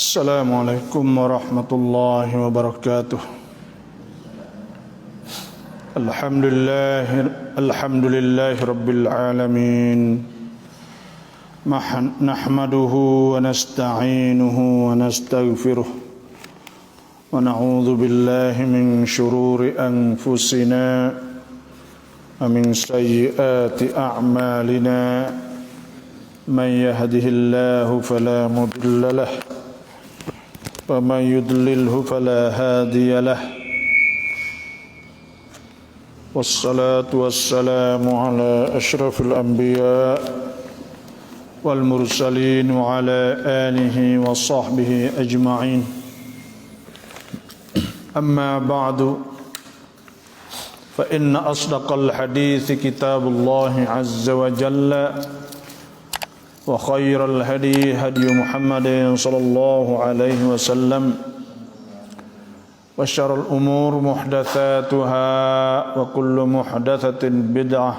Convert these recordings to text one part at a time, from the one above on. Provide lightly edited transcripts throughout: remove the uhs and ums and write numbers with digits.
Assalamualaikum warahmatullahi wabarakatuh. Alhamdulillahi rabbil alamin. Nahmaduhu wa nasta'inuhu wa nastaghfiruh. Wa na'udzu billahi min shururi anfusina wa min sayyiati a'malina. Man yahdihillahu fala mudilla lahu ومن يضلله فلا هادي له والصلاة والسلام على أشرف الأنبياء والمرسلين وعلى آله وصحبه أجمعين. أما بعد فإن أصدق الحديث كتاب الله عز وجل وخير الهدي هدي محمد صلى الله عليه وسلم وشر الأمور محدثاتها وكل محدثة بدعة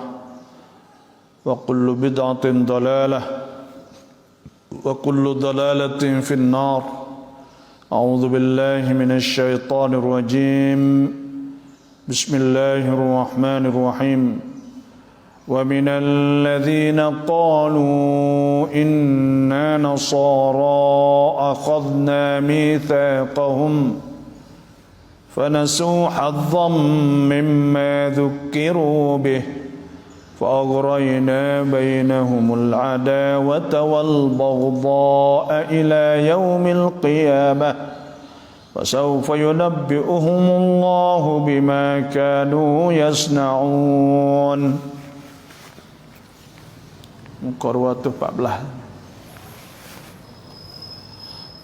وكل بدعة ضلالة وكل ضلالة في النار. أعوذ بالله من الشيطان الرجيم. بسم الله الرحمن الرحيم. ومن الذين قالوا إنا نصارى أخذنا ميثاقهم فنسوا حظا مما ذكروا به فأغرينا بينهم العداوة والبغضاء إلى يوم القيامة فسوف ينبئهم الله بما كانوا يصنعون. Muka 214.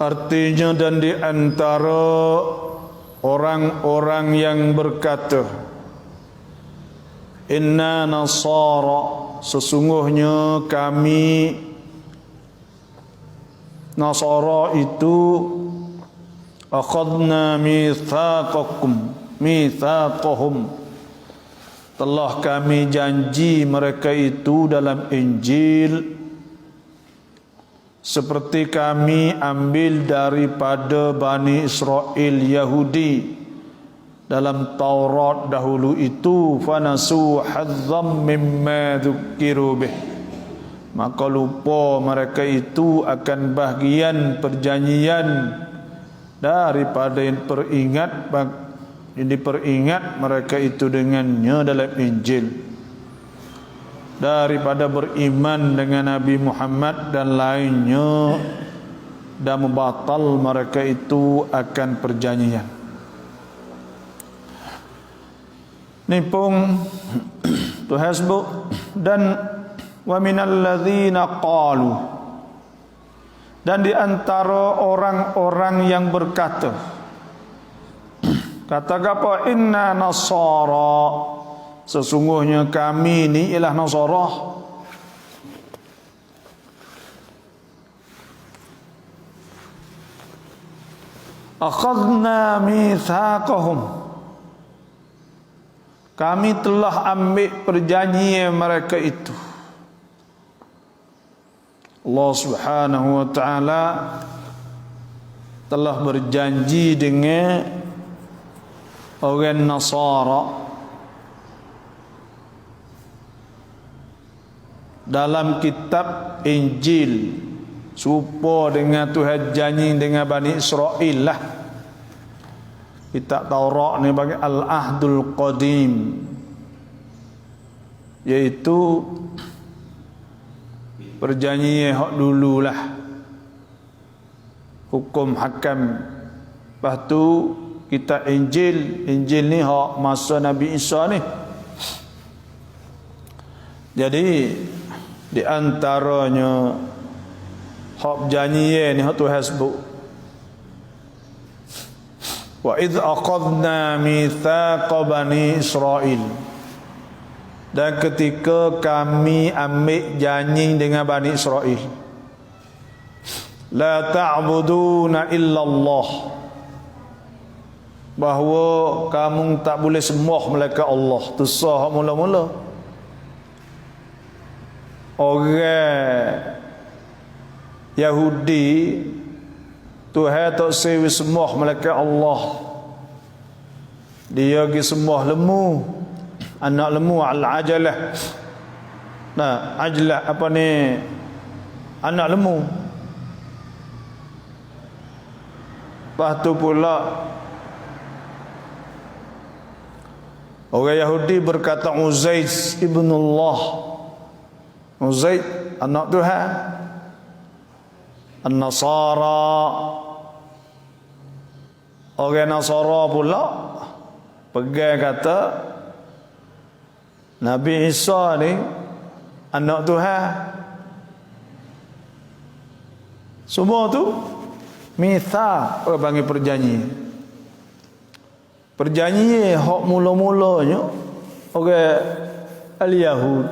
Artinya, dan di antara orang-orang yang berkata inna nasara, sesungguhnya kami nasara itu akhadna mitsaqahum, telah kami janji mereka itu dalam Injil seperti kami ambil daripada Bani Israel Yahudi dalam Taurat dahulu itu. Fanasu hazzam mimma dzukiru bih, maka lupa mereka itu akan bahagian perjanjian daripada yang diperingat mereka itu dengannya dalam Injil, daripada beriman dengan Nabi Muhammad dan lainnya, dan membatal mereka itu akan perjanjian. Ni pun Tuhan sebut, dan wa minal ladzina qalu, dan di antara orang-orang yang berkata, kata apa? Inna nasara, sesungguhnya kami ini ialah Nasara. Akhadna mitsaqahum, kami telah ambil perjanjian mereka itu. Allah Subhanahu wa taala telah berjanji dengan orang Nasara dalam kitab Injil, serupa dengan Tuhan janji dengan Bani Israel lah. Kitab Taurat ni bagi Al-Ahdul Qadim, iaitu perjanjian hak dululah, hukum hakam. Lepas tu kitab Injil ni hak masa Nabi Isa ni. Jadi di antaranya hak janji ni hak Tuhan sebut, wa idz aqadna mitsaqa bani Israil, dan ketika kami ambil janji dengan Bani Israel, la ta'buduna illallah, bahawa kamu tak boleh sembah melainkan Allah. Tu sah mula-mula. Orang Yahudi Tuhan tak sewi sembah malaikat Allah. Dia pergi sembah lemu, anak lemu al-ajalah. Nah, ajlah apa ni? Anak lemu. Lepas tu pula orang Yahudi berkata Uzair ibn Allah. Uzair anak Tuhan. An-Nasara, orang Nasara pula pegang kata Nabi Isa ni anak Tuhan. Semua tu mithaq, orang panggil perjanjian. Perjanjian hak mula-mulanya orang al-Yahud,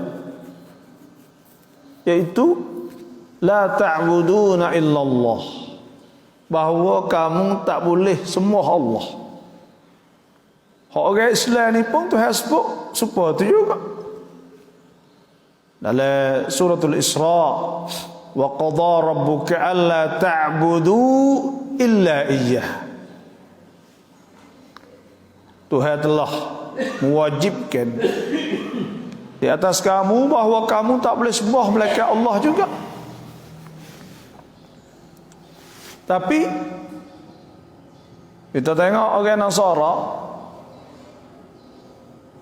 iaitu la ta'buduna illallah, bahawa kamu tak boleh sembah Allah. Hak orang Islam ni pun Tuhan sebut supaya tu juga dalam suratul Isra, wa qadha rabbuka alla ta'budu illa iyyah. Tuhan telah mewajibkan di atas kamu bahawa kamu tak boleh sembah melainkan Allah juga. Tapi kita tengok orang Nasara,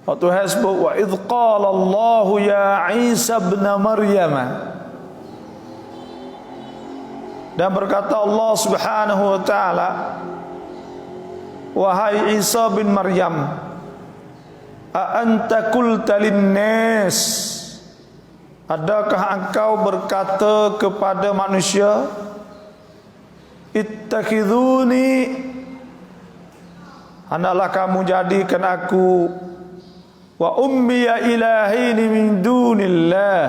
Tuhan sebut wa idh qala Allah ya Isa ibn Maryam, dan berkata Allah Subhanahu wa taala, wahai Isa bin Maryam, a anta qulta lin-nas, adakah engkau berkata kepada manusia, ittakhiduni, hendaklah kamu jadikan aku wa ummiya ilahini min dunillah,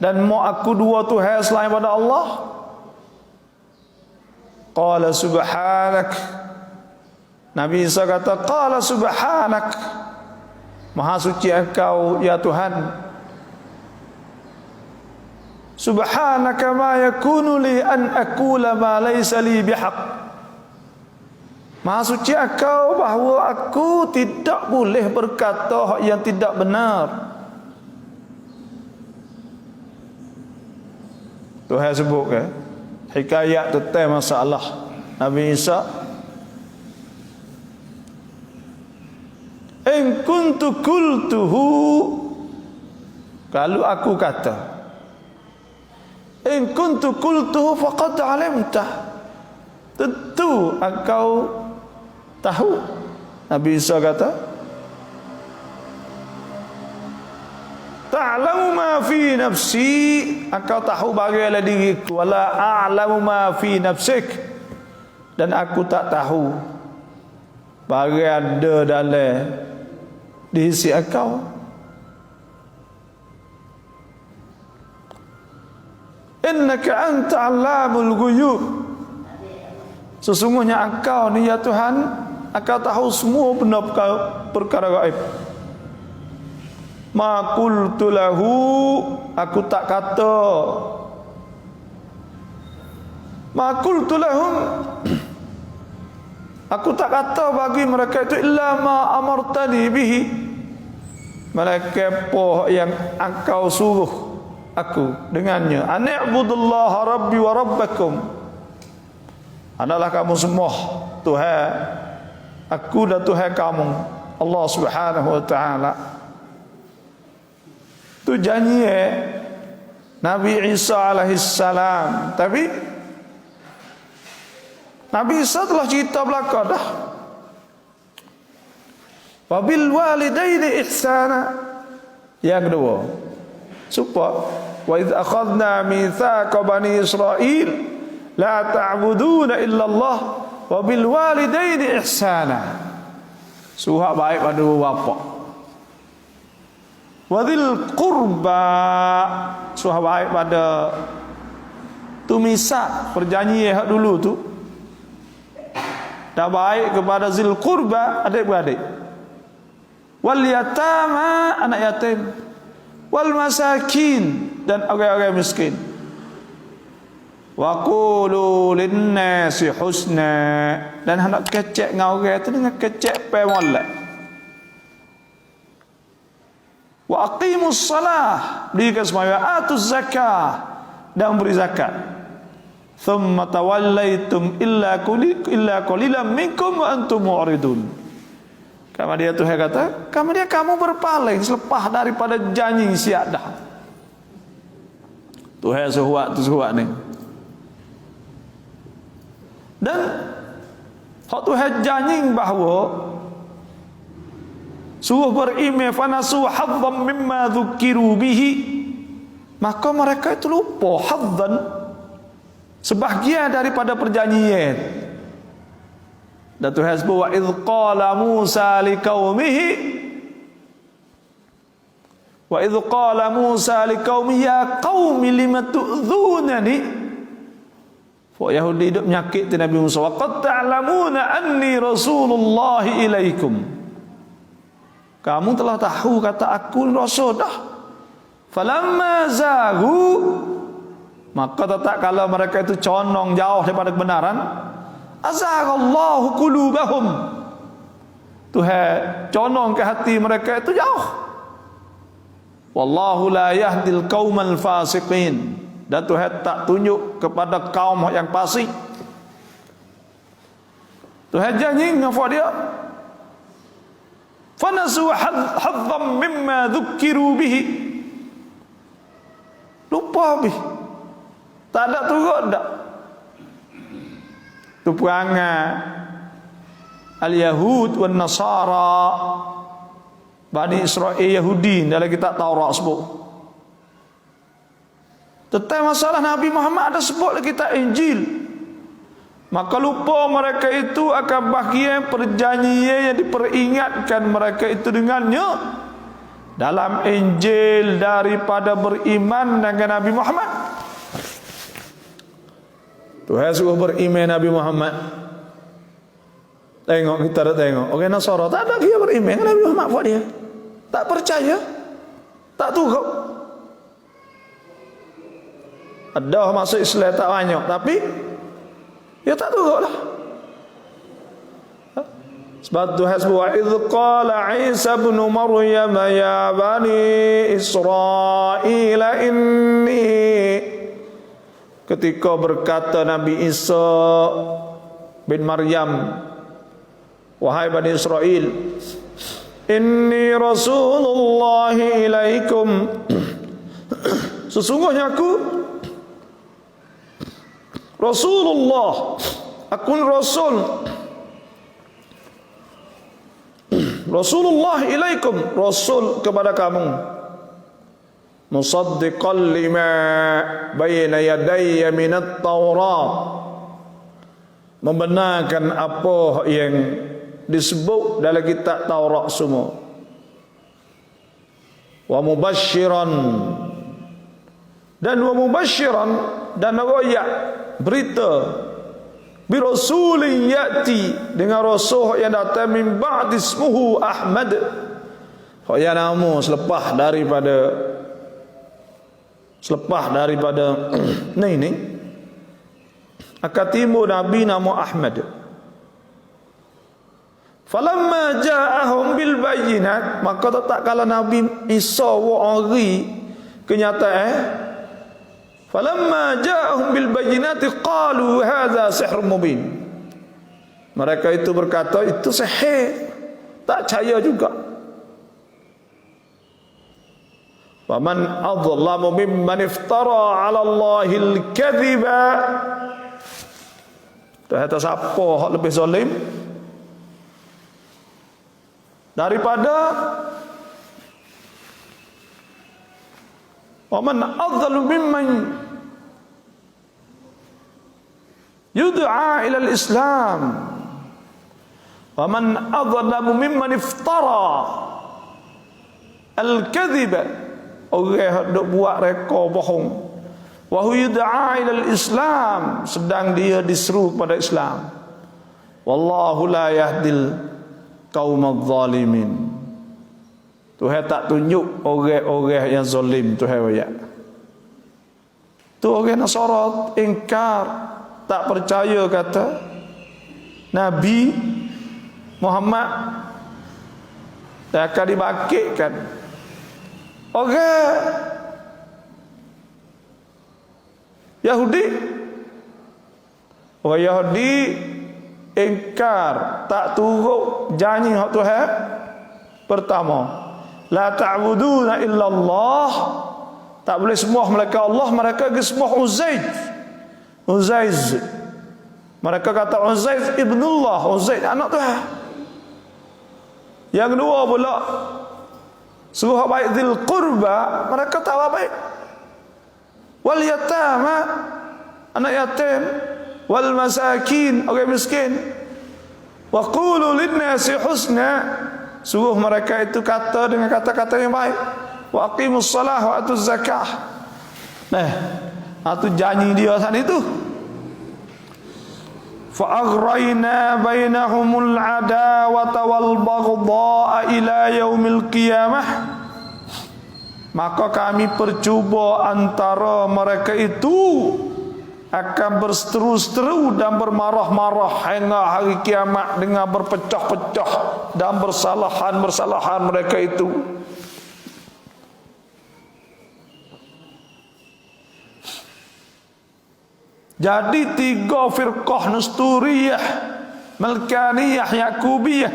dan mau aku dua Tuhan selain pada Allah. Qala subhanak, Nabi Isa kata qala subhanak, maha suci engkau ya Tuhan. Subhanaka ma yakunu li an aqula ma laysa li bihaq, maha suci engkau bahawa aku tidak boleh berkata yang tidak benar. Tuhan sebut ke hikayat tentang masalah Nabi Isa. In kuntu qultuhu, kalau aku kata, in kuntu qultuhu faqad alimta, tentu engkau tahu. Nabi Isa kata, ta'lamu ma fi nafsi, engkau tahu bagaimana diriku, wala a'lamu ma fi nafsik, dan aku tak tahu bagaimana ada dalam diisi engkau. Innaka anta 'allamul ghuyub, sesungguhnya engkau ni ya Tuhan, engkau tahu semua benda perkara gaib. Ma qultu lahu, aku tak kata, ma qultu lahum, aku tak kata bagi mereka itu illa ma amartani bihi, malaikat apa yang engkau suruh aku dengannya. Ani'budullaha rabbi wa rabbakum, adalah kamu semua Tuhan aku dan Tuhan kamu, Allah Subhanahu wa taala. Tu janji Nabi Isa alaihi salam. Tapi Nabi Isa telah cerita belaka dah. Wa bil walidaini ihsana, yang kedua supaya wa idz akhadna mitsaqa bani Israil la ta'buduna illallah wa bil walidaini ihsana, suhak baik pada bapa. Wa dzil qurba, suhak baik pada tu misak perjanjian hak dulu tu, dah baik kepada zil qurba, adik-beradik. Wal yatama, anak yatim. Wal masakin, dan orang-orang miskin. Wa qulu lin-nasi husna, dan hendak kecek ngau orang tu dengan kecek pe molek. Wa aqimus salah, dirikan sembahyang, atuz zakah, dan beri zakat. Thumma tawallaitum illa qalilan minkum wa antum mu'ridun. Kemudian Tuhan kata, kemudian kamu berpaling selepas daripada janji siap dah. Tuhan suhuat ni. Dan hak Tuhan janji bahawa suruh beriman fanasu hadzam mimma dzukiru bihi, maka mereka itu lupa hadzan, sebahagian daripada perjanjian. Dan Tuhan sebut wa idz qala Musa liqaumihi, wa idz qala Musa liqaumihi ya qaumi lima tu'dzunani. Fok Yahudi duk menyakit Nabi Musa, wa qad ta'lamuna anni rasulullah ilaikum. Kamu telah tahu kata aku rasul dah. Falamma zaghu, maka tak kala mereka itu condong jauh daripada kebenaran, azaghallahu qulubahum, Tuhan condong ke hati mereka itu jauh. Wallahu la yahdil qaumal fasiqin, dan Tuhan tak tunjuk kepada kaum yang fasik. Tuhan janji ngafak dia, fanasu hadzam mimma dzukiru bihi, lupa habis, tak ada turut dak. Tu perangai al-Yahud wan Nasara, Bani Israel Yahudi dalam kitab Taurat sebut. Tentang masalah Nabi Muhammad ada sebut dalam kitab Injil. Maka lupa mereka itu akan bahagian perjanjian yang diperingatkan mereka itu dengannya dalam Injil daripada beriman dengan Nabi Muhammad. Tuhan suruh beriman Nabi Muhammad. Tengok, kita dah tengok orang Nasara tak ada dia beriman dengan Nabi Muhammad buat dia. Tak percaya, tak turut. Ada masuk Islam tak banyak, tapi dia tak turutlah. Sebab Tuhan sebut wa idz qala Isa ibn Maryam ya bani Israil inni, ketika berkata Nabi Isa bin Maryam, wahai Bani Israel, inni Rasulullah ilaikum, sesungguhnya aku Rasulullah, aku Rasul, Rasulullah ilaikum, Rasul kepada kamu, musaddiqan lima bayna yadayya minat Taurat, membenarkan apa yang disebut dalam kitab Taurat semua, wa mubasyiran, dan wa mubasyiran, dan royak berita bi rasulin yati, dengan rasul yang datang min ba'd ismuhu Ahmad, yang nama selepas daripada ni akan timbul Nabi nama Ahmad. Falamma ja'ahum bil bayyinat, maka tak kala Nabi Isa wa ari kenyataan, falamma ja'ahum bil bayyinati qalu hadza sihrun mubin, mereka itu berkata itu sihir, tak percaya juga. Wa man adzallamu mimman iftara 'ala Allahil kadhiba, tak ada siapa hak lebih zalim daripada wa man adzalu mimman yud'a ila al-Islam, wa man adzalu mimman iftara al-kadhiba, orang dok buat reka bohong, wa hu yud'a ila al-Islam, sedang dia diseru kepada Islam. Wallahu la yahdil qaumadz zalimin, Tuhan tak tunjuk orang-orang yang zalim. Tuhan ayat Tu orang Nasara ingkar, tak percaya kata Nabi Muhammad akan dibangkitkan. Orang Yahudi ingkar, tak turut janji hak Tuhan. Pertama, la ta'buduna illallah, tak boleh sembah mereka Allah, mereka sembah Uzaiz. Mereka kata Uzaiz ibnullah, Uzaiz anak Tuhan. Yang kedua pula, suruh baik dzil qurba, mereka tak baik. Wal yatama, anak yatim, wal masakin, orang miskin. Wa qulu lin-nasi husna, suruh mereka itu kata dengan kata-kata yang baik. Wa aqimus salah wa atuz zakah. Itu janji dia saat itu. Fa aghrayna bainahumul adawata wal baghdha ila yaumil qiyamah. Maka kami percuba antara mereka itu akan berseteru-seteru dan bermarah-marah hingga hari kiamat dengan berpecah-pecah dan bersalahan mereka itu. Jadi 3 firqah Nusturiyah, Malkaniyah, Yakubiyah.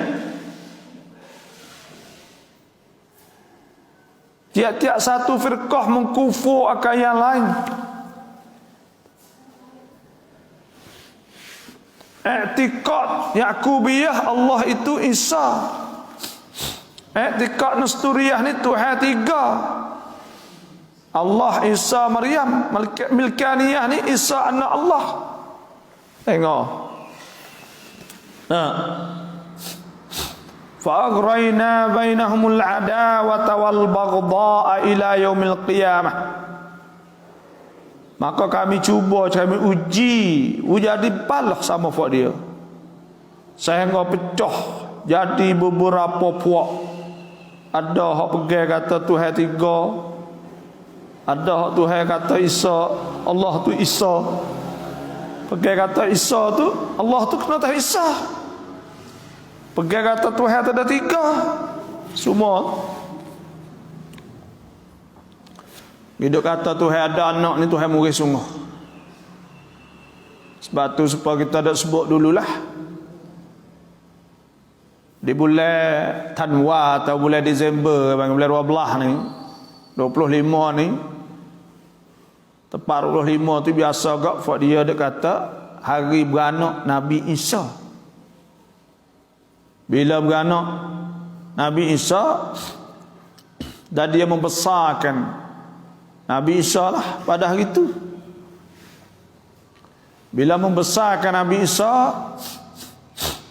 Tiap-tiap satu firqah mengkufur akan yang lain. I'tiqad Yakubiyah Allah itu Isa. I'tiqad Nusturiyah ni Tuhan 3. Allah, Isa, Maryam. Milkaniyah ni Isa anak Allah. Tengok. Fa'aghrayna bainahumul adawata wal baghdha ila yaumil qiyamah. Maka kami cuba, kami uji dibalah sama buat dia, sehingga pecah jadi beberapa puak. Ada hak pegang kata Tuhan 3, ada hak Tuhan kata Isa, Allah tu Isa. Pegang kata Isa tu Allah tu kena tahu Isa. Pegang kata Tuhan ada 3. Semua hidup kata Tuhan ada anak ni Tuhan murid sungguh. Sebab tu supaya kita dah sebut dululah, di bulan Tanwa atau bulan Disember, bulan 12 ni, 25 ni, tepat 25 tu biasa agak buat dia ada kata hari beranak Nabi Isa. Bila beranak Nabi Isa dan dia membesarkan Nabi Isa lah pada hari itu. Bila membesarkan Nabi Isa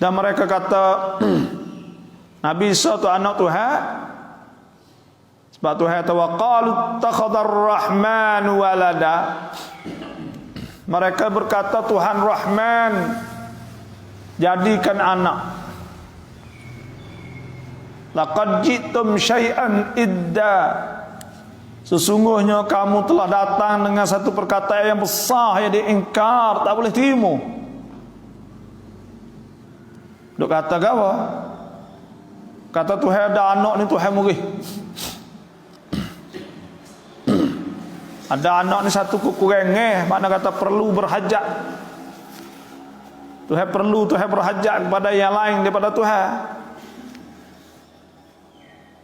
dan mereka kata Nabi Isa tu anak Tuhan, sebab Tuhan tawaqalu takhadar rahman walada. Mereka berkata Tuhan Rahman jadikan anak. Laqad jitum syai'an idda, sesungguhnya kamu telah datang dengan satu perkataan yang besar yang diingkar, tak boleh terima. Duk kata gawa, kata Tuhan ada anak ni Tuhan murid. Ada anak ni satu kekurangnya, makna kata perlu berhajat. Tuhan perlu, Tuhan berhajat kepada yang lain daripada Tuhan.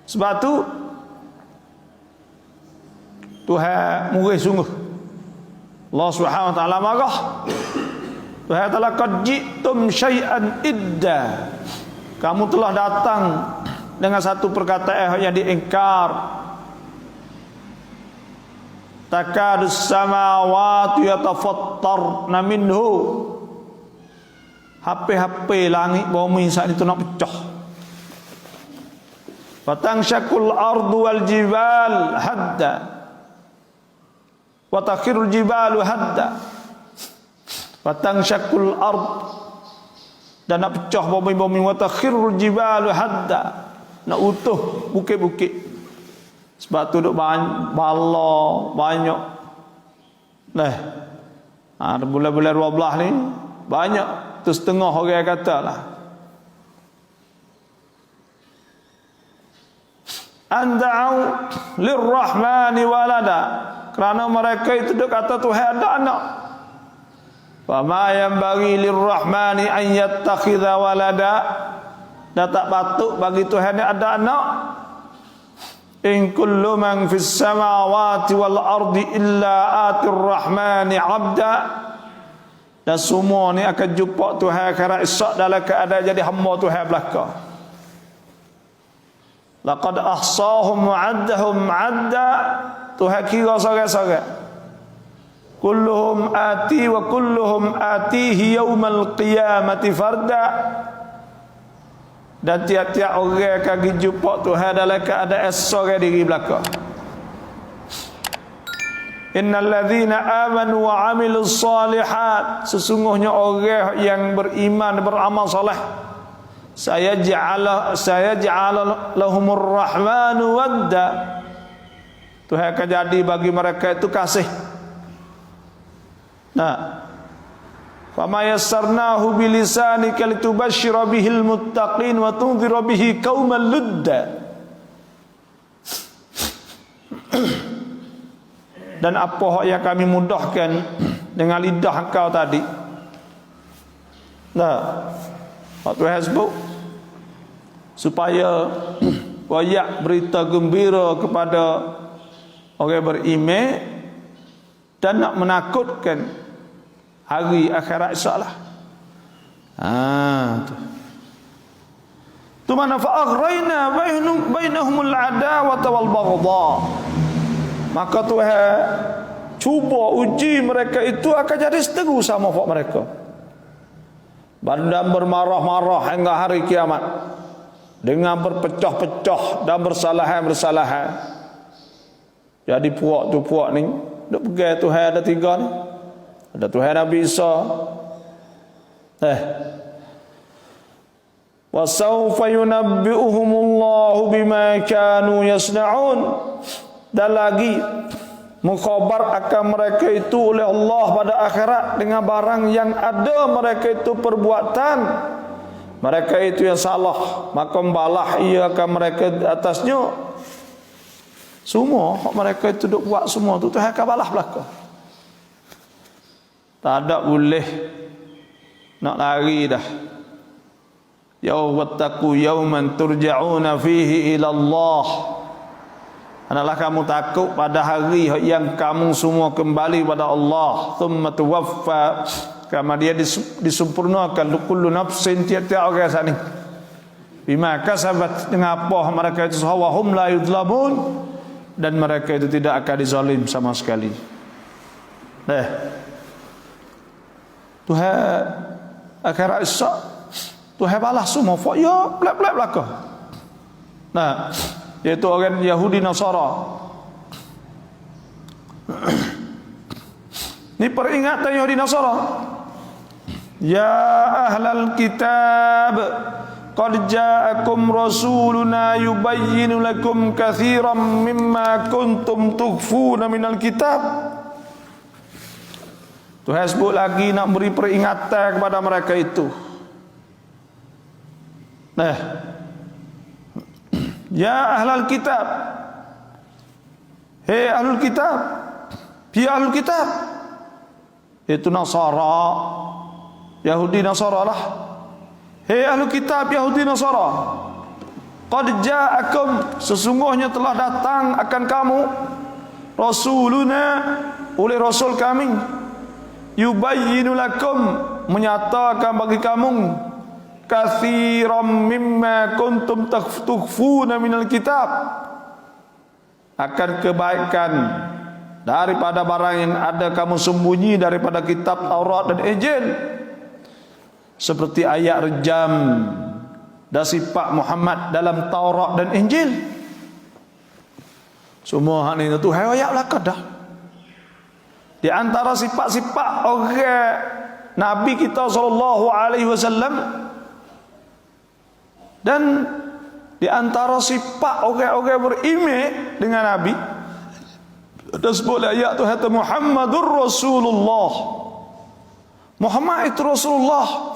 Sebab tu Tuhan murid sungguh. Allah Subhanahu wa taala marah. Tuhan telah qad jitum syai'an idda. Kamu telah datang dengan satu perkataan yang diingkar. Takadus samawati yatafattarna minhu. HP langit bumi saat itu nak pecah. Fatanshakul ardu wal jibal hadda wa takhirul jibalu hadda. Fatanshakul ard, dan nak pecah bumi-bumi, wa takhirul jibalu hadda, nak utuh bukit-bukit. Sebab tu duk bala banyak Nah, bulan-bulan 12 ni banyak tu setengah orang kata lah. Anda'u lirrahmani walada, kerana mereka itu dia kata Tuhan ada anak. Wa ma yanbaghi lirrahmani an yattakhidha walada, dah tak patut bagi Tuhan ni ada anak. In kullu man fis samawati wal ardi illa atir rahmani abda, dan semua ni akan jumpa Tuhan akhirat esok dalam keadaan jadi hamba Tuhan belaka. Laqad ahsahum wa addahum adda, Tuhan kira sorang-sorang. Kulluhum ati wa kulluhum atihi yaumal qiyamati farda, dan tiap-tiap orang akan jumpa Tuhan dalam keadaan sorang diri belaka. Innal ladzina amanu wa amilus solihat, sesungguhnya orang yang beriman beramal soleh, saya ja'ala lahumur rahmanu wadda, Tuhan akan jadi bagi mereka itu kasih. Nah, fama yassarnahu bilisanika litubashshira bihil muttaqin wa tunzira bihi qauman ludda. Dan apa yang kami mudahkan dengan lidah engkau tadi. Nah, waktu hasbuk supaya wayak berita gembira kepada orang beriman dan nak menakutkan hari akhirat esoklah. Tu mana fa'aghrayna bainahumul adawata wal baghdha, maka Tuhan cuba uji mereka itu akan jadi seteru sama mereka. Dan bermarah-marah hingga hari kiamat, dengan berpecah-pecah dan bersalahan-bersalahan. Jadi puak tu puak ni duk pegang Tuhan ada 3 ni. Ada Tuhan Nabi Isa. Wa sawfa yunabbi'uhumullahu bima kanu yasna'un. Dan lagi mukhabar akan mereka itu oleh Allah pada akhirat dengan barang yang ada mereka itu perbuatan mereka itu yang salah, maka membalah ia akan mereka atasnya. Semua mereka itu duk buat semua tu Tuhan akan balah belaka. Tak ada boleh nak lari dah. Wattaqu yawman turja'una fihi ila Allah. Adalah kamu takut pada hari yang kamu semua kembali pada Allah. Thumma tuwaffa, kama dia disempurnakan kullu nafsin, tiap-tiap orang sana bima kasabat, dengan apa mereka itu wa hum la yudlamun, dan mereka itu tidak akan dizalim sama sekali. Tuhan akhirat esok Tuhan balas semua ya belak-belak belaka. Nah, yaitu orang Yahudi Nasara. Ini peringatan Yahudi Nasara. Ya ahlal kitab, qad ja'akum rasuluna yubayyinu lakum katsiran mimma kuntum tukhfuna minal kitab. Tuhan sebut lagi nak beri peringatan kepada mereka itu. Ya ahlal kitab, hei ahlul kitab, ya ahlul kitab, itu Nasara, Yahudi Nasara lah. Hei ahlul kitab, Yahudi Nasara, qad ja'akum, sesungguhnya telah datang akan kamu rasuluna, oleh rasul kami, yubayyinu lakum, menyatakan bagi kamu, katsiran mimma kuntum tukhfuna minal kitab, akan kebaikan daripada barang yang ada kamu sembunyi daripada kitab Taurat dan Injil, seperti ayat rejam dan sifat Muhammad dalam Taurat dan Injil. Semua hal ini Tuhan ayat belaka dah. Di antara sifat-sifat orang Nabi kita sallallahu alaihi wasallam, dan di antara sifat orang-orang beriman dengan Nabi, Ada sebuah ayat tu kata Muhammadur Rasulullah. Muhammad itu Rasulullah.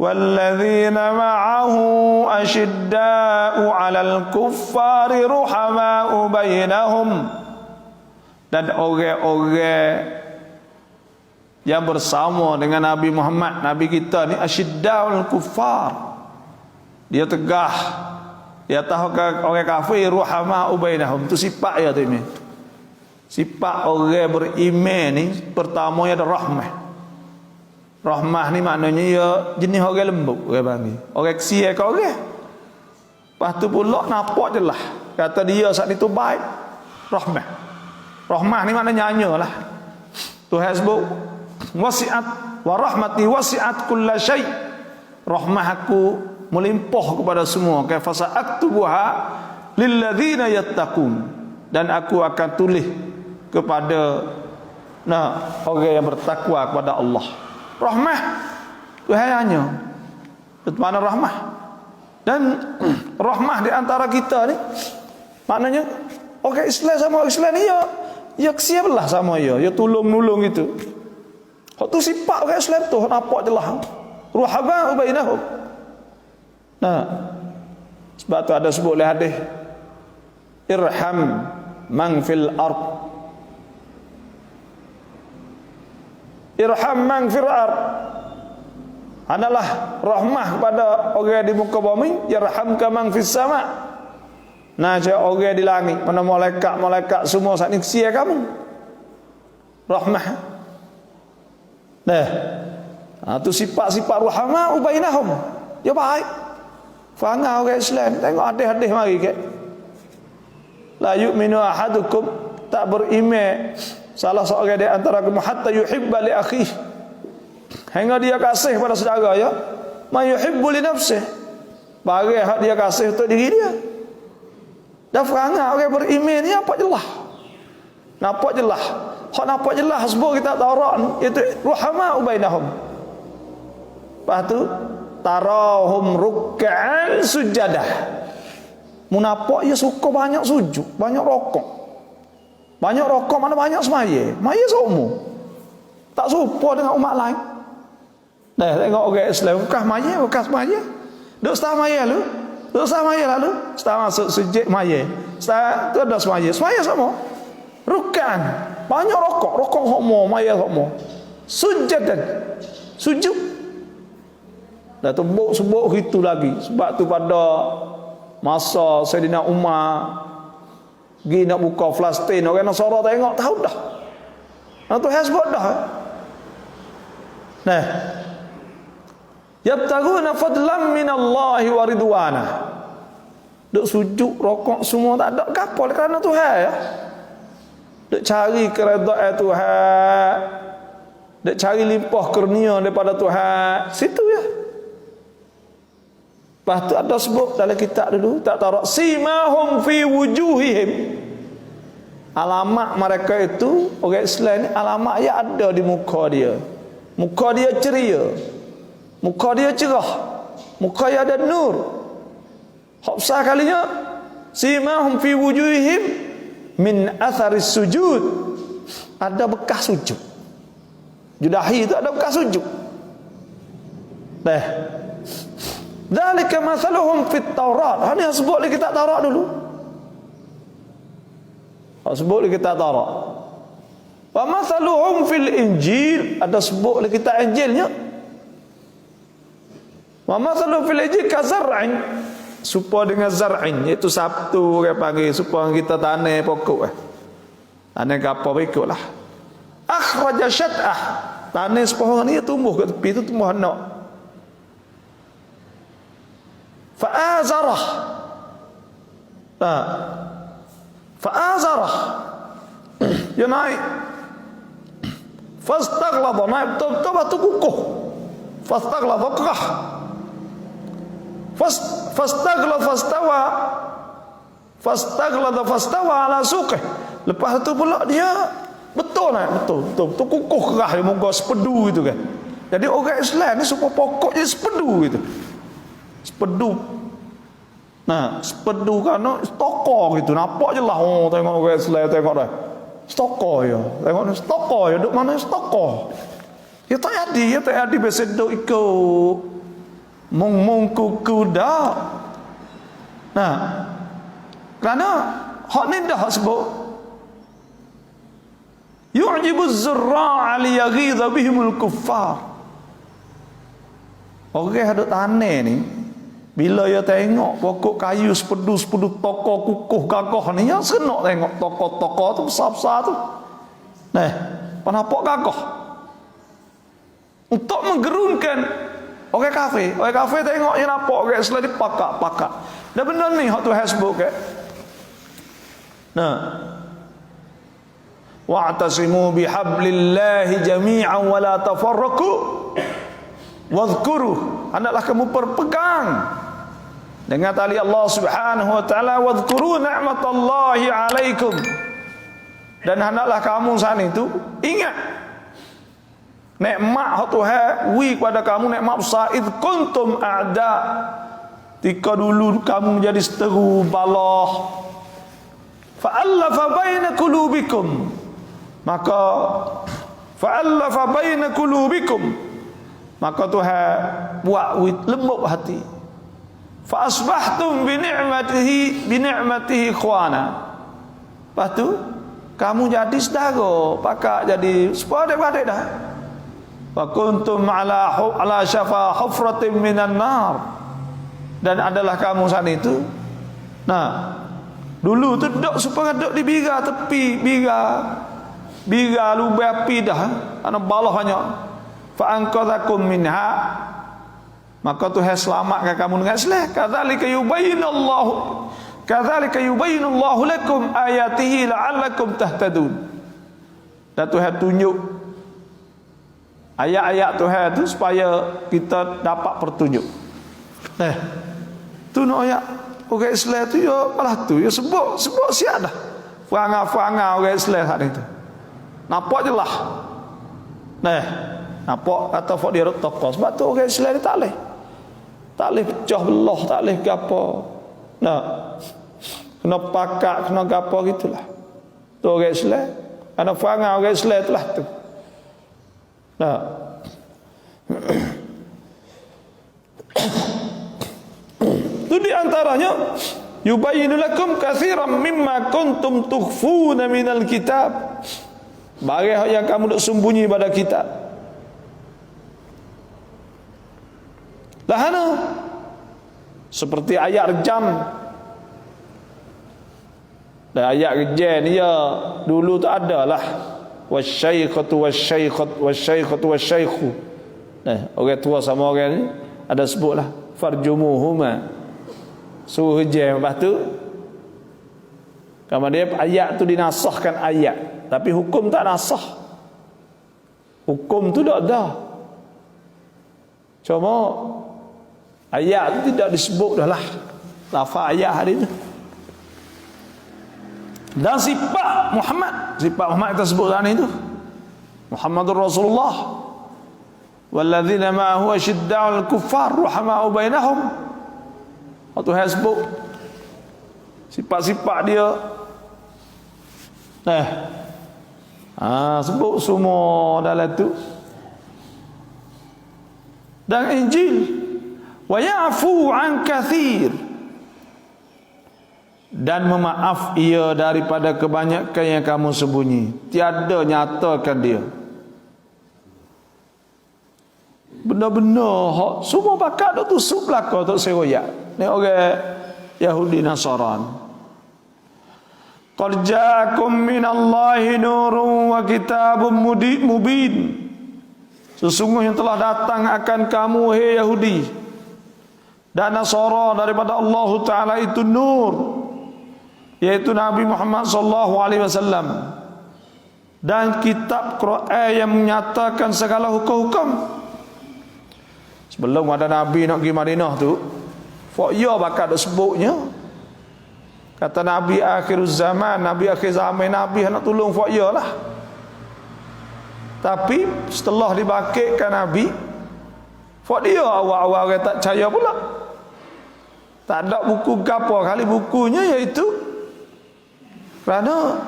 Walladzina ma'ahu asyidda'u 'alal kuffari ruhama'u bainahum. Dan orang-orang yang bersama dengan Nabi Muhammad, Nabi kita ni asyidda'ul kuffar. Dia tegah. Dia tahu orang kafir ruhama'u bainahum. Itu sifat dia tu ni. Sifat orang beriman ni pertamanya ada rahmah. Rahmah ni maknanya ya jenis orang lembut, orang panggil. Orang kesian ke orang. Lepas tu pula nampak je lah. Kata dia saat itu baik. Rahmah. Rahmah ni maknanya nyanyalah. Tuhan sebut wasi'at wa rahmati wasi'at kulla syai'. Rahmah aku melimpah kepada semua. Kaifa sa'aktubuha lilladzina yattaqun. Dan aku akan tulis kepada orang yang bertakwa kepada Allah. Rahmah Tuhan hanya itu mana rahmah. Dan rahmah di antara kita ni maknanya orang Islam sama orang Islam ni ya kesian belah sama ya tolong-nolong gitu. Hak tu sifat orang Islam tu nampak jelas. Ruhaba bainahum. Nah, sebab tu ada sebut oleh hadis irham man fil ard. Irham man fil ard. Adalah rahmah kepada orang di muka bumi, yarhamka man fis sama. Nah, saya orang di langit, mana malaikat semua saat ni kesian kamu. Rahmah. Nah, itu sifat-sifat ruhama bainahum. Ya baik. Faham orang Islam. Tengok hadis-hadis mari ke. La yu'minu ahadukum, tak beriman salah seorang di antara kamu hatta yuhibba li akhihi, hingga dia kasih pada saudara ya. Ma yuhibbu li nafsihi, bagi hak dia kasih untuk diri dia. Dah faham orang beriman ni apa jelas. Nampak jelas. Hak nampak jelas sebab kita tarak itu ruhama bainahum. Lepas tu tarahum ruk'an sujadah. Munafik dia suka banyak sujud, banyak rokok. Banyak rokok mana banyak semaya. Maya semua. Tak serupa dengan umat lain. Dah tengok orang Islam bekas maya, bekas semaya. Duk setah maya lu. Duk setah maya lalu. Setah masuk sujud maya. Setah tu ada semaya. Semaya semua. Rukan. Banyak rokok, rokok semua, maya semua. Sujud dan sujud. Dah tu sebut gitu lagi. Sebab tu pada masa Sayyidina Umar pergi nak buka Palestin, orang Nasara tengok tahu dah. Tu hasbut dah. Nah. Yabtaguna fadlan minallahi wa ridwana. Duk sujud, rokok semua tak ada gapo kerana Tuhan ya. Duk cari keredaan Tuhan. Duk cari limpah kurnia daripada Tuhan. Situ ya. Lepas tu ada sebut dalam kitab dulu, tak tarak simahum fi wujuhihim. Alamat mereka itu orang Islam ni, alamat yang ada di muka dia. Muka dia ceria. Muka dia cerah. Muka dia ada nur. Hak besar kalinya simahum fi wujuhihim min atharis sujud. Ada bekas sujud. Judahi itu ada bekas sujud. Dah. Dzalika mathaluhum fit Taurat. Ini sebut lagi kitab Taurat dulu. Sebut lagi kitab Taurat. Wa mathaluhum fil Injil, ada sebut lagi kitab Injilnya. Wa mathaluhum fil Injil kazar'in, serupa dengan zar'in, iaitu sabtu orang panggil, serupa kita tanam pokok tanam gapo ikutlah. Akhraja syat'ah, tanam sepohon ni tumbuh kat tepi tu, tumbuh anak. Fa'azarah. Fa'azarah. Dia naik. Fastaghlaba, naik betul-betul kukuh. Fastaghlaba kekah. Fastaghlaba fastawa. Fastaghlaba fastawa ala suqih. Lepas tu pula dia betul naik, betul kukuh kekah, dia muka sepedu gitu kan. Jadi orang Islam ni supaya pokoknya sepedu gitu. Sepedu. Nah, sepedu kan tokoh gitu. Nampak je lah. Oh, tengok orang Islam tengok dah. Stoko ya. Tengok ni stoko ya, duk mana stoko. Ya tak jadi besok duk ikut mung kuku dah. Nah, kerana hak ni dah sebut yu'jibu az-zurra'a liyaghidha bihimul kuffar. Orang hadut tanah ni bila dia tengok pokok kayu sepedu toko kukuh gagah ni, ya senok tengok toko-toko tu besar-besar tu. Nah, penapok gagah. Untuk menggerunkan orang kafir. Orang kafir tengok dia nampak orang Islam dipakak-pakak. Dan benda ni hak tu hasbuk ke. Nah. Wa'tasimu bihablillahi jami'an wa la tafarraqu wadhkuru. Hendaklah kamu berpegang dengan tali Allah Subhanahu wa taala, wadhkuru ni'matallahi 'alaikum. Dan hendaklah kamu saat itu ingat nikmat Tuhan wi kepada kamu, nikmat besar. Id kuntum a'da, ketika dulu kamu menjadi seteru balah, fa'allafa baina qulubikum, maka fa'allafa baina qulubikum, maka Tuhan buat lembut hati. Fa asbahtum bi ni'matihi ikhwana. Lepas tu kamu jadi saudara, pakak jadi sepadak-padak dah. Wa kuntum ala syafa hufratin minan nar. Dan adalah kamu saat itu, nah, dulu tu duduk supaya duduk di bira tepi, bira lubang api dah, ana balahnya. Fa anqadhakum minha, maka Tuhan selamatkan kamu dengan Islam. Kadzalika yubayyinullahu lakum ayatihi la'allakum tahtadun. Dan Tuhan tunjuk ayat-ayat Tuhan itu supaya kita dapat petunjuk. Nah, tu nak ayat orang Islam tu ya malah tu ya sebut siap dah. Perangai orang Islam hari itu. Nampak je lah. Nah, nampak kata fak dia toko. Sebab tu orang Islam ni tak boleh pecah belah, tak boleh gapo. Nah, kena pakak, kena gapo gitulah. Tu orang Islam. Ana perangai orang Islam itulah tu. Nah. Itu di antaranya yubayyinu lakum katsiran mimma kuntum tukhfuna minal kitab. Barang yang kamu nak sembunyi pada kitab. Lahana seperti ayat rejam. Dan ayat rejam ni ya dulu tu adalah wasyaikhatu wasyaikhu. Nah, orang tua sama orang ni ada sebutlah farjumuhuma. Suruh rejam. Lepas tu kemudian ayat tu dinasahkan ayat, tapi hukum tak nasah. Hukum tu tak ada. Cuma ayat tu tidak disebut dah lah lafaz ayat hari tu. Dan sifat Muhammad kita sebut tadi itu Muhammadur Rasulullah walladzina ma'ahu asyidda'ul kuffar ruhama'u bainahum. Waktu saya sebut sifat-sifat dia, sebut semua dalam tu. Dan Injil wa ya'fu an katsir, dan memaaf ia daripada kebanyakan yang kamu sembunyi. Tiada nyatakan dia. Benar-benar hak semua pakat dok tusuk belaka tok seroyak. Ni orang Yahudi Nasaran. Qad ja'akum minallahi nurun wa kitabun mubin. Sesungguhnya telah datang akan kamu hai Yahudi dan Nasara daripada Allah Taala itu nur, yaitu Nabi Muhammad sallallahu alaihi wasallam, dan kitab Quran yang menyatakan segala hukum-hukum. Sebelum ada Nabi nak pergi Madinah tu, ya bakal ada sebutnya. Kata Nabi akhiruz zaman, Nabi akhir zaman, Nabi nak tolong ya lah. Tapi setelah dibangkitkan Nabi, dia awal-awal orang tak percaya pula. Tak ada buku gapo kali bukunya, iaitu kerana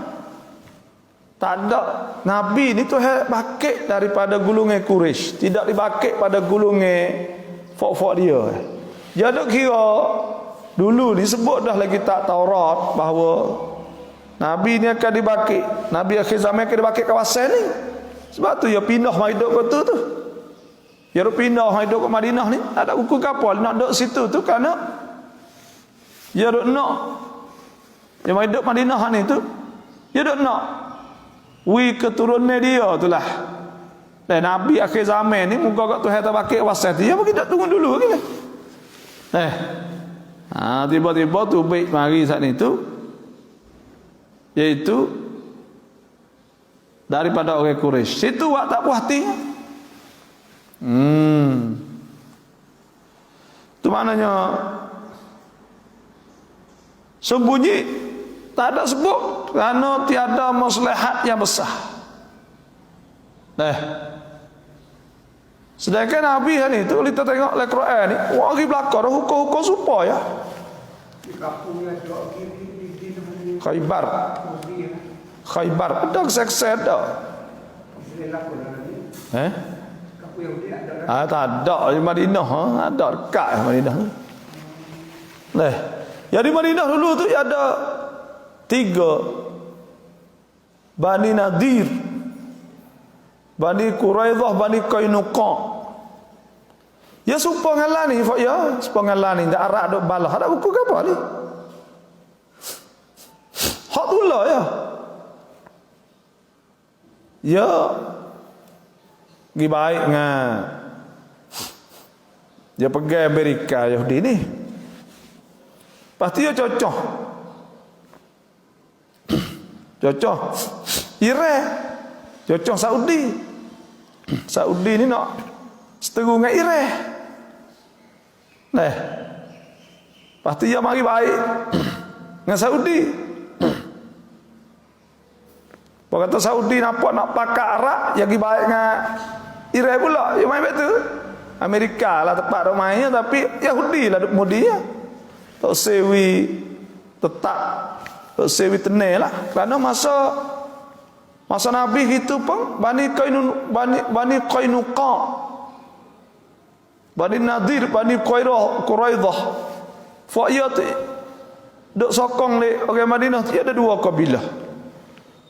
Tak ada. Nabi ni Tuhan bakit daripada gulungan Quraisy, tidak dibakit pada gulungan fok-fok dia. Dia dok kira dulu ni sebut dah lagi tak Taurat bahawa Nabi ni akan dibakit, Nabi akhir zaman akan dibakit kawasan ni. Sebab tu dia pindah mai duk kota tu. Dia pindah mai duk ke Madinah ni, ada hukum kapal nak duk situ tu kerana dia duk nak dia mai duk Madinah ni tu, dia duk nak keturunan dia tu lah. Dan Nabi akhir zaman ni muka kat Tuhan tak bakit kawasan tu, dia bagi tak tunggu dulu lagi lah. Tiba-tiba tu baik mari saat itu, iaitu daripada orang Quraisy. Situ wak tak puas hati. Itu maknanya sembunyi, tak ada sebut kerana tiada maslahat yang besar. Sedangkan Nabi ni tu kita tengok dalam Quran ni, wari belakang hukum-hukum supaya Khaybar ada kesaksen dah. Tak ada di Madinah, ada dekat Madinah. Jadi Madinah dulu tu ada 3 Bani Nadir, Bani Quraidah, Bani Qainuqa. Ya supa ngalah ni, ya supa ngalah ni, dak arak dok balah, ada buku ke apa ni? Hak tu lah ya. Ya gi baik ngah. Dia pergi Amerika Yahudi ni. Pasti dia cocok. Cocok Iran, cocok Saudi. Saudi ni nak seteru dengan Iran. Pasti dia mari baik dengan Saudi. Kalau kata Saudi nampak nak pakai Arab, yang pergi baik dengan Iran pula. Dia main betul. Amerika lah tempat dia mainnya, tapi Yahudi lah kemudiannya. Tak sewi tetap, tak sewi tenang lah. Kerana masa Nabi itu pun Bani Qainuqa, Bani Nadir, Bani Quraidah. Fa'iyah tu duk sokong le orang Madinah tu ada 2 kabilah.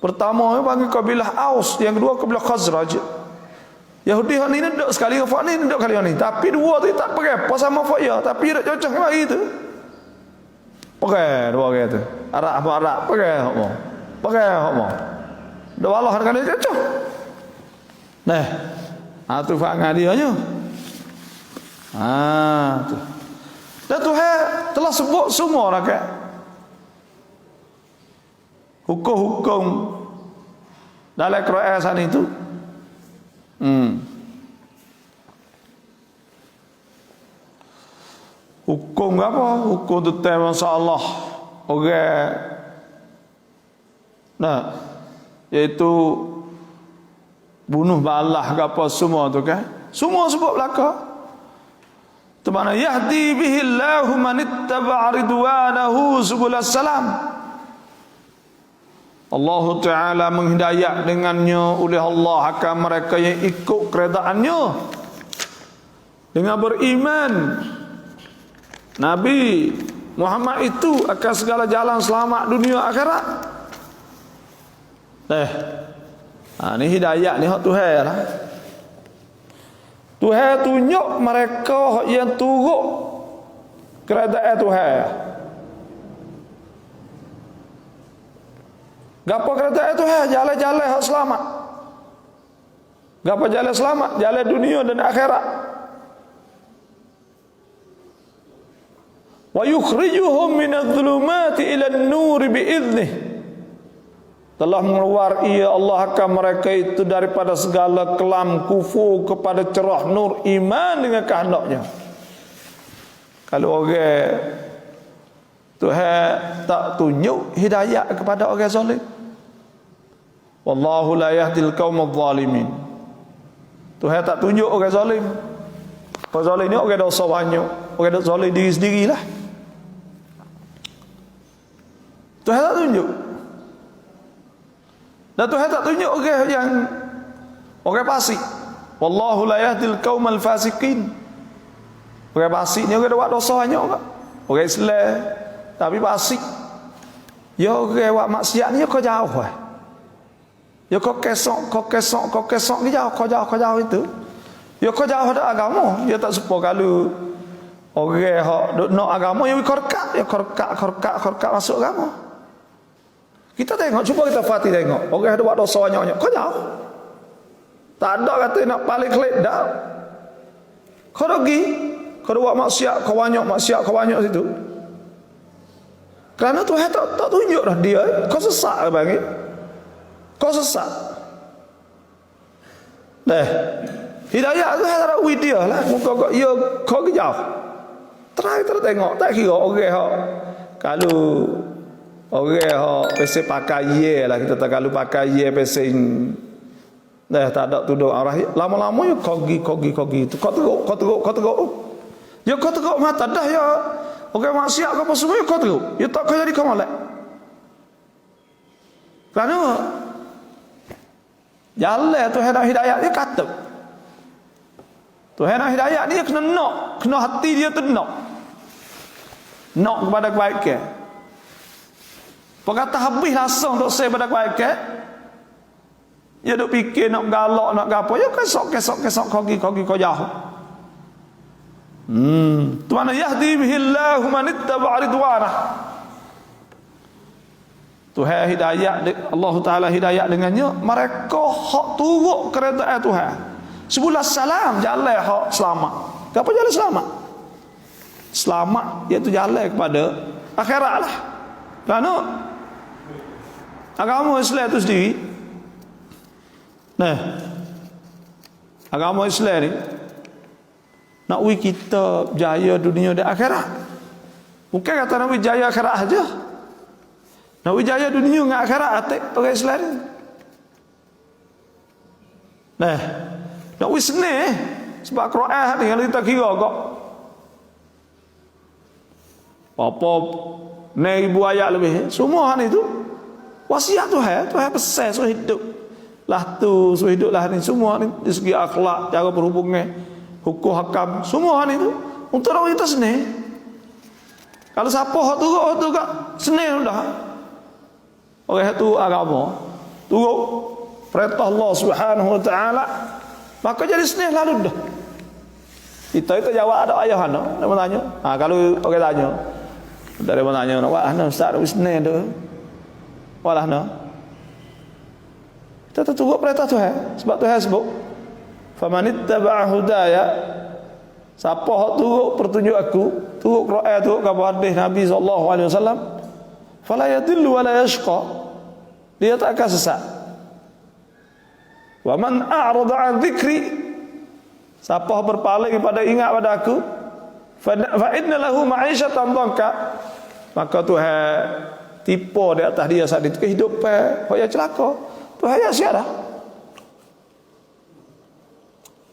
Pertama bagi kabilah Aus, yang kedua kabilah Khazraj. Yahudi ni duduk sekali dengan Fa'ni, duduk kali ni. Tapi 2 tu tak pakai apa sama Fa'iyah, tapi dia cocok dengan hari tu. Pakai 2 orang tu. Arab pakai hokmo. Pakai hokmo. Dua Allah dengan dia cocok. Tu fa'ang dia nya. Tu. Dan Tuhan telah sebut semua rakyat. Hukum-hukum dalam Quran sana itu. Hukum apa? Hukum tentang masalah orang iaitu bunuh balah ke apa semua tu kan. Semua sebut belaka. Itu mana yahdi bihi Allahu man ittaba'a ridwanahu subulas salam. Allah Ta'ala menghidayat dengannya oleh Allah akan mereka yang ikut keredaannya dengan beriman Nabi Muhammad itu akan segala jalan selamat dunia akhirat. Ni hidayat ni hak Tuhan lah. Tuhan tunjuk mereka yang turut keredaan Tuhan. Gapo kereta itu jalan-jalan hak selamat. Gapo jalan selamat? Jalan dunia dan akhirat. Wa yukhrijuhum minadh-dhulumati ila an-nur bi'idnih. Telah mengeluar ia Allah akan mereka itu daripada segala kelam kufur kepada cerah nur iman dengan kehendaknya. Kalau orang Tuhan tak tunjuk hidayah kepada orang zalim. Wallahu la yahdil qaumaz zalimin. Tuhan tak tunjuk orang zalim. Orang zalim ni orang dosa banyak. Orang zalim diri sendirilah. Tuhan tak tunjuk. Dan Tuhan tak tunjuk orang yang orang fasik. Wallahu la yahdil qaumal fasikin. Orang fasik ni orang buat dosa banyak ke? Orang Islam tapi fasik. Ya orang buat maksiat ni kau jauh eh. Ya kau kesok ni jauh itu. Ya kau jauh dak agama. Ya tak sepo kalau orang hak duk nak agama yang korkat masuk agama. Kita tengok, cuba kita fati tengok. Orang ada buat dosa banyak-banyak. Kau jauh. Tak ada kata nak balik kelik dah. Kau pergi, kau buat maksiat, kau banyak maksiat, kau banyak situ. Kerana Tuhan tak tunjuk dah dia. Kau sesat bang. Kau sesat. Hidayah tu ada dia lah. Muka kau ya kau jauh. Try tengok, tak kira orang hak kalau orang hak pesen pakai ye lah, kita tak kalau pakai ye pesen tak ada tuduk arah lama-lama ya kogi tu kau teruk ya kau teruk mata dah ya orang maksiat apa semua ya kau teruk ya tak kau jadi kau molek kerana jalan tu hendak hidayah dia kata tu hendak hidayah dia kena hati dia tu nak kepada kebaikan. Perkata habis langsung duk say pada kebaikan. Ya duk fikir nak galak nak gapo, ya kesok kogi kau jauh. Tu mana yahdi bihillahu man ittaba ridwanah. Tuhan hidayah Allah Taala hidayah dengannya mereka hak turut kereta Tuhan. Sebulan salam jalan hak selamat. Apa jalan selamat? Selamat iaitu jalan kepada akhirat lah. Kerana agama Islam itu sendiri, agama Islam ni nak kita berjaya dunia dan akhirat. Bukan kata nak berjaya akhirat saja. Nak berjaya dunia dengan akhirat atik orang Islam ni. Nak wisne sebab Quran ni kalau kita kira kok apa 9,000 ayat lebih semua ni tu wasiat Tuhan pesan suruh hidup lah tu suruh hidup lah ni semua ni dari segi akhlak cara berhubungan hukum hakam semua ni tu untuk orang kita seni kalau siapa hak turut kak seni dah orang tu agama turut perintah Allah Subhanahu Wa Taala maka jadi seni lalu dah kita jawab ada ayah nak bertanya kalau orang tanya dari mana tanya nak wah ustaz wisne tu walah no kita turut perintah Tuhan sebab Tuhan sebut famanittaba'a hudaya siapa hak turut petunjuk aku turut Quran turut hadis Nabi sallallahu alaihi wasallam fala yadillu wala yashqa dia tak akan sesat wa man a'rada 'an dzikri siapa berpaling pada ingat pada aku fa inna lahu ma'isyatan dhanka maka Tuhan tipu di atas dia saat itu kehidupan hak yang celaka Tuhan ya siapa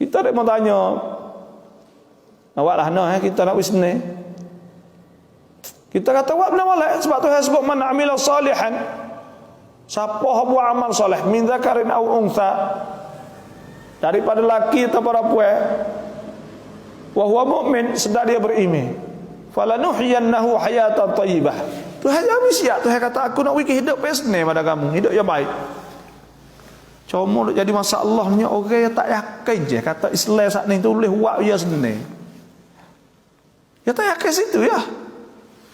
kita nak tanya awaklah kita nak wisne kita kata awak benar molek sebab Tuhan sebut man amila salihan siapa buat amal soleh min zakarin aw untha daripada laki atau perempuan wa huwa mu'min sedang dia beriman falanuhyiyannahu hayatan thayyibah Tuhan jamin siap Tuhan kata aku nak bagi hidup pesne pada kamu hidup yang baik cuma jadi masalahnya orang yang tak yakin je kata Islam saat ni tu boleh buat dia sendiri dia tak yakin situ ya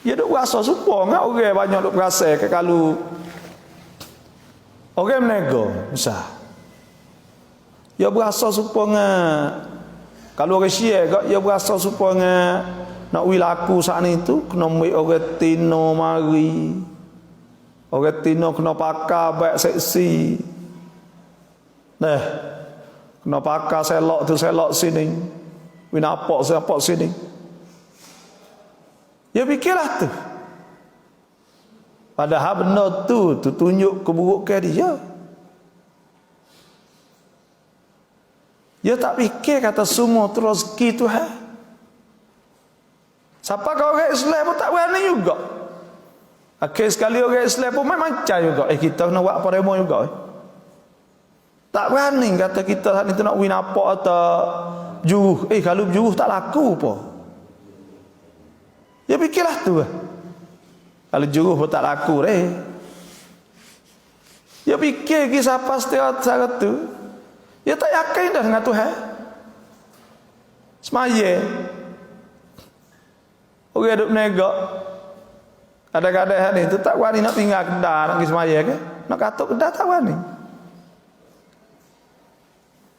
dia duk rasa supong orang banyak duk berasa kalau orang menego besar dia berasa supong kalau orang Syiah dia berasa supong nak wilaku saat ni tu kena ambil orang tino mari orang tino kena pakai baik seksi kena pakai selok tu selok sini winapak sini dia fikirlah tu padahal benda tu tunjuk keburukan dia tak fikir kata semua tu rezeki Tuhan. Siapa kau orang Islam pun tak berani juga. Akhir sekali orang Islam pun main macam juga. Kita kena buat apa remo juga. Tak berani kata kita ni tu nak win apa atau juruh. Kalau juruh tak laku apa. Ya fikirlah tu. Kalau juruh pun tak laku ya fikir kisah pasti sangat tu. Ya tak yakin dah dengan Tuhan. Semaya. Orang hidup negak. Kadang-kadang ni tu tak berani nak tinggal Kedah nak pergi semaya ke? Nak katuk Kedah tak berani.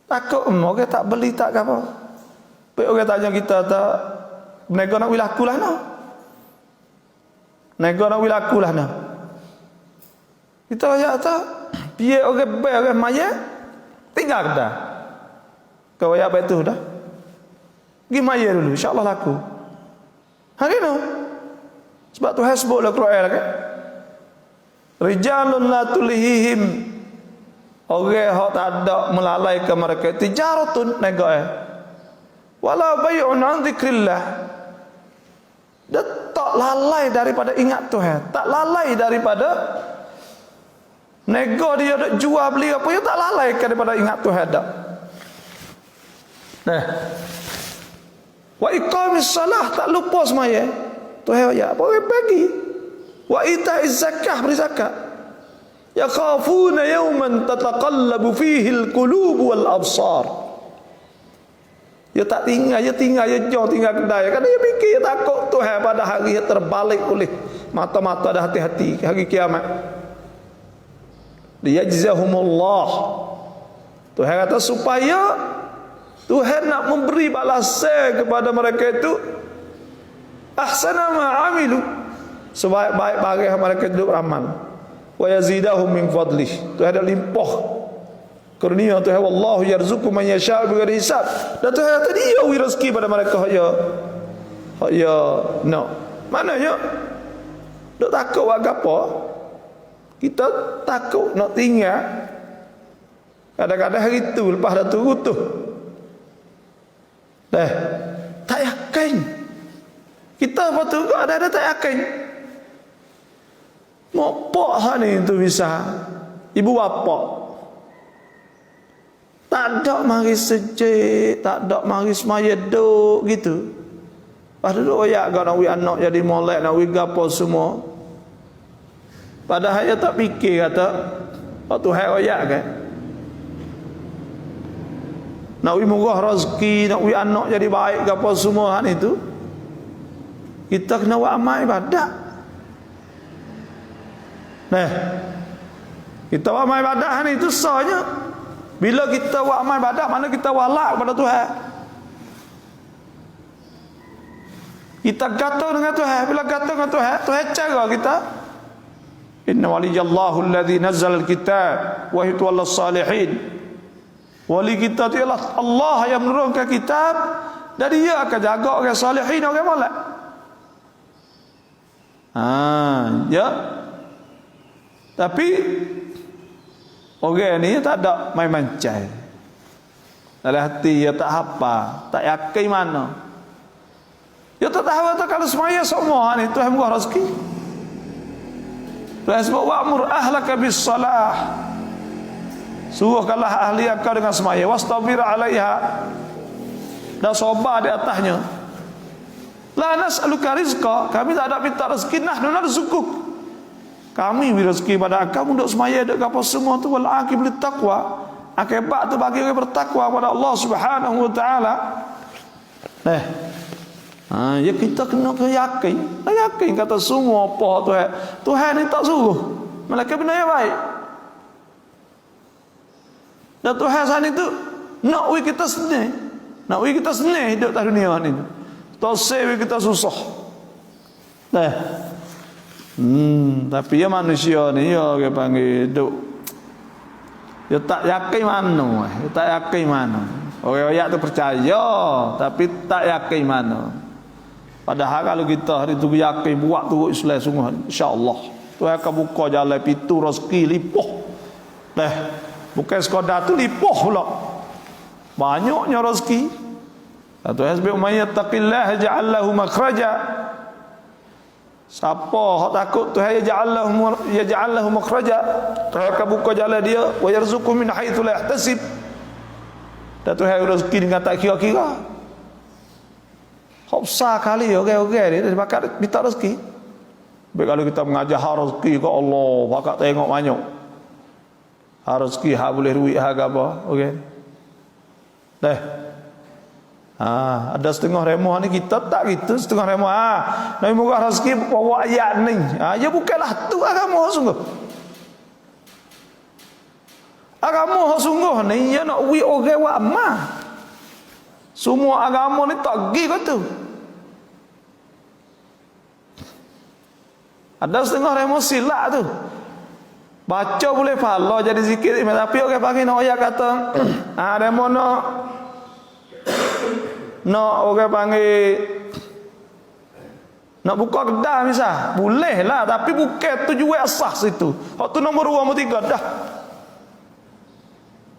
Takut orang tak beli tak apa. Tapi orang tanya kita tak negak nak wilaku lah no. Negak nak wilaku lah no. Kita ayat tak biar orang baik orang maya tinggal Kedah. Kau ayat baik tu dah. Pergi maya dulu insya-Allah laku. Hari no. Sebab Tuhan sebut dalam Quran kan. Rijalun la tulihihim. Orang hak tak ada melalaikan mereka tijaratun negak. Wala bai'un an dzikrillah. Dia tak lalai daripada ingat Tuhan. Tak lalai daripada nego dia nak jual beli apa, dia tak lalai daripada ingat Tuhan dak. Nah. Wa iqamis salah, tak lupa semaya. Tuhan ya boleh bagi. Wa ita'iz zakah, beri zakat. Yakhafuna yawman tataqallabu fihi al-qulub wal absar. Ya tak tinggal, ya jauh tinggal kedai. Kadang dia fikir, dia takut Tuhan pada hari terbalik oleh mata-mata dah hati-hati hari kiamat. Liyajzahumullah. Tuhan kata supaya Tuhan nak memberi balasan kepada mereka itu ahsana ma amilu, sebaik-baik barang yang mereka hidup amal. Wa yazidahum min fadlih. Tuhan ada limpah kurnia Tuhan. Wallahu yarzuqu man yasha'u bighairi hisab. Dan Tuhan kata dia beri rezeki pada mereka ya no. Maknanya dok takut buat apa? Kita takut nak tinggal. Kadang-kadang hari tu lepas dah tu rutuh. Tak yakin. Kita betul kok ada tak yakin. Mopok hal ni tu bisa. Ibu bapa tak ada mari sejik, tak ada mari semaya duk gitu. Padahal duk oyak kau nak wi anak jadi molek, nak wi gapo semua. Padahal dia tak fikir kata waktu hai oyak kan. Nak wi murah rezeki, nak wi anak jadi baik gapo semua hal itu. Kita kena buat amal ibadat. Nah, kita buat amal ibadat ni itu sahnya bila kita buat amal ibadat, mana kita walak kepada Tuhan. Kita gatal dengan Tuhan. Bila gatal dengan Tuhan, Tuhan cara kita. Inna waliyallahu alladhi nazzal al-kitab wa huwa as-salihin. Wali kita itu ialah Allah yang menurunkan kitab dan dia akan jaga orang salihin, orang molek. Ya. Tapi orang ni tak ada main mancai. Dalam hati dia tak apa, tak yakin mana. Dia tak tahu kalau semaya semua ni Tuhan murah rezeki. Tuhan sebut wa'mur ahlaka bis salah. Suruhkanlah ahli kau dengan semaya, wastabir 'alaiha. Dan sabar di atasnya. La nas'aluka rizqa, kami tak ada minta rezeki, nahnu narzuquk. Kami beri rezeki pada kamu untuk semaya dek apa semua tu wal aqibut taqwa. Akibat tu bagi orang bertakwa kepada Allah Subhanahu wa taala. Ya kita kena yakin. Yakin kata semua apa Tuhan. Tuhan ni tak suruh. Malaikat benda yang baik. Dan Tuhan sana itu nak we kita senang. Nak we kita senang hidup di dunia ni. Tak sewi kita susah. Tapi ya manusia ni ya dia panggil hidup. Dia tak yakin mana. Dia tak yakin mana. Orang-orang tu percaya tapi tak yakin mana. Padahal kalau kita hari tu yakin buat tu Islam sungguh, insya-Allah Tuhan akan buka jalan pintu rezeki limpah. Bukan sekadar tu limpah pula. Banyaknya rezeki. Tuhan sebut may yattaqillaha ja'al lahu makhraja. Siapa hak takut Tuhan yaj'al lahu makhraja, Tuhan akan buka jalan dia, wa yarzuqhu min haitsu la yahtasib. Dan Tuhan rezeki dengan tak kira-kira. Hak besar kali orang-orang ni bakat minta rezeki. Baik kalau kita mengajar rezeki ke Allah, bakat tengok banyak. Rezeki hak boleh duit hak apa, okey. Dah. Ada setengah remah ni kita tak gitu, setengah remah. Nabi murah rezeki bawa ayat ni. Ya bukanlah tu agama sungguh. Agama sungguh ni ya nak wi orang wa amah. Semua agama ni tak gi ke tu. Ada setengah remah silap tu. Baca boleh pahala jadi zikir, tapi orang panggil nak ayat kata, remah nak orang panggil nak buka kedai misal, boleh lah, tapi bukan tujuan asas situ. Hak tu nombor 2 nombor 3 dah.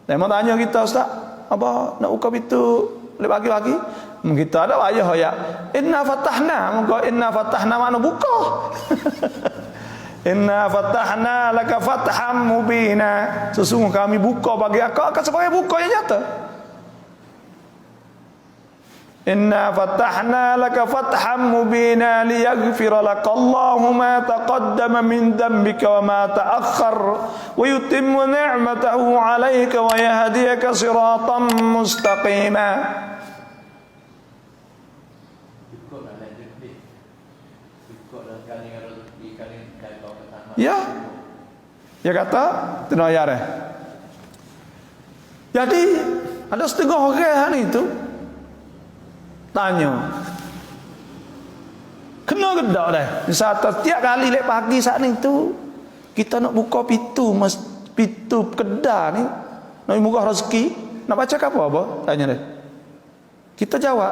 Memang tanya kita, Ustaz, apa nak buka pintu boleh bagi-bagi? Kita ada ayah ya. Inna fatahna, muka inna fatahna mana buka. Inna fatahna laka fatham mubina. Sesungguh kami buka bagi akak sebagai buka yang nyata. Inna fatahna laka fatham mubina liyaghfira laka Allahu ma taqaddama min dhanbika wa ma ta'akhkhar wa yutimma ni'matahu 'alaika wa yahdiyaka siratan mustaqima. Ya. Ya kata tenayar. Jadi ada setengah orang itu tanya, kena gedak dah. Misal setiap kali lek pagi saat ni tu kita nak buka pintu kedai ni, nak murah rezeki, nak baca apa? Tanya dia. Kita jawab,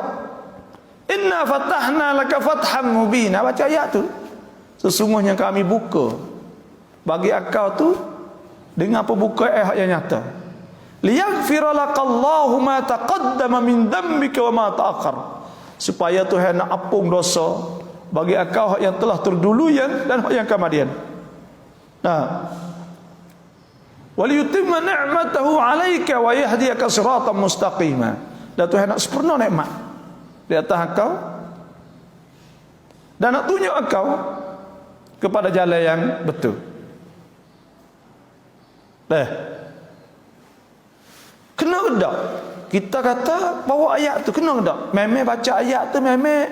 inna fatahna laka fatham mubina. Baca ayat tu. Sesungguhnya kami buka bagi engkau tu dengan pembuka yang nyata. Liyaghfira laqallahu ma taqaddama min dhanbika wa ma ta'akhkhar. Supaya Tuhan nak ampun dosa bagi engkau yang telah terduluyan dan yang kemudian. Nah. Waliyutimma ni'matahu 'alaika wa yahdiyaka siratan mustaqima. Dan Tuhan nak sempurna nikmat di atas engkau dan nak tunjuk engkau kepada jalan yang betul. Kena gedak. Kita kata bawa ayat tu kena gedak. Memang baca ayat tu memang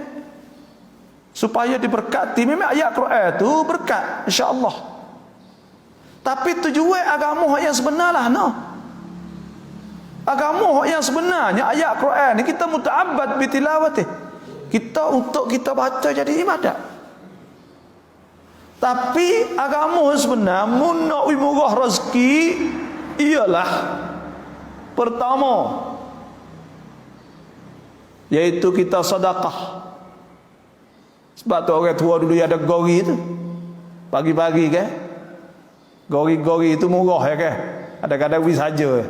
supaya diberkati. Memang ayat Quran tu berkat insya-Allah. Tapi tujuan agama yang sebenarlah agama yang sebenarnya ayat Quran ni kita muta'abbad bi tilawatih. Kita untuk kita baca jadi ibadat. Tapi agama sebenar nak murah rezeki ialah pertama iaitu kita sedekah. Sebab tu orang tua dulu ada gori tu. Pagi-pagi kan. Gori-gori itu murah ya kan. Kadang-kadang wis saja.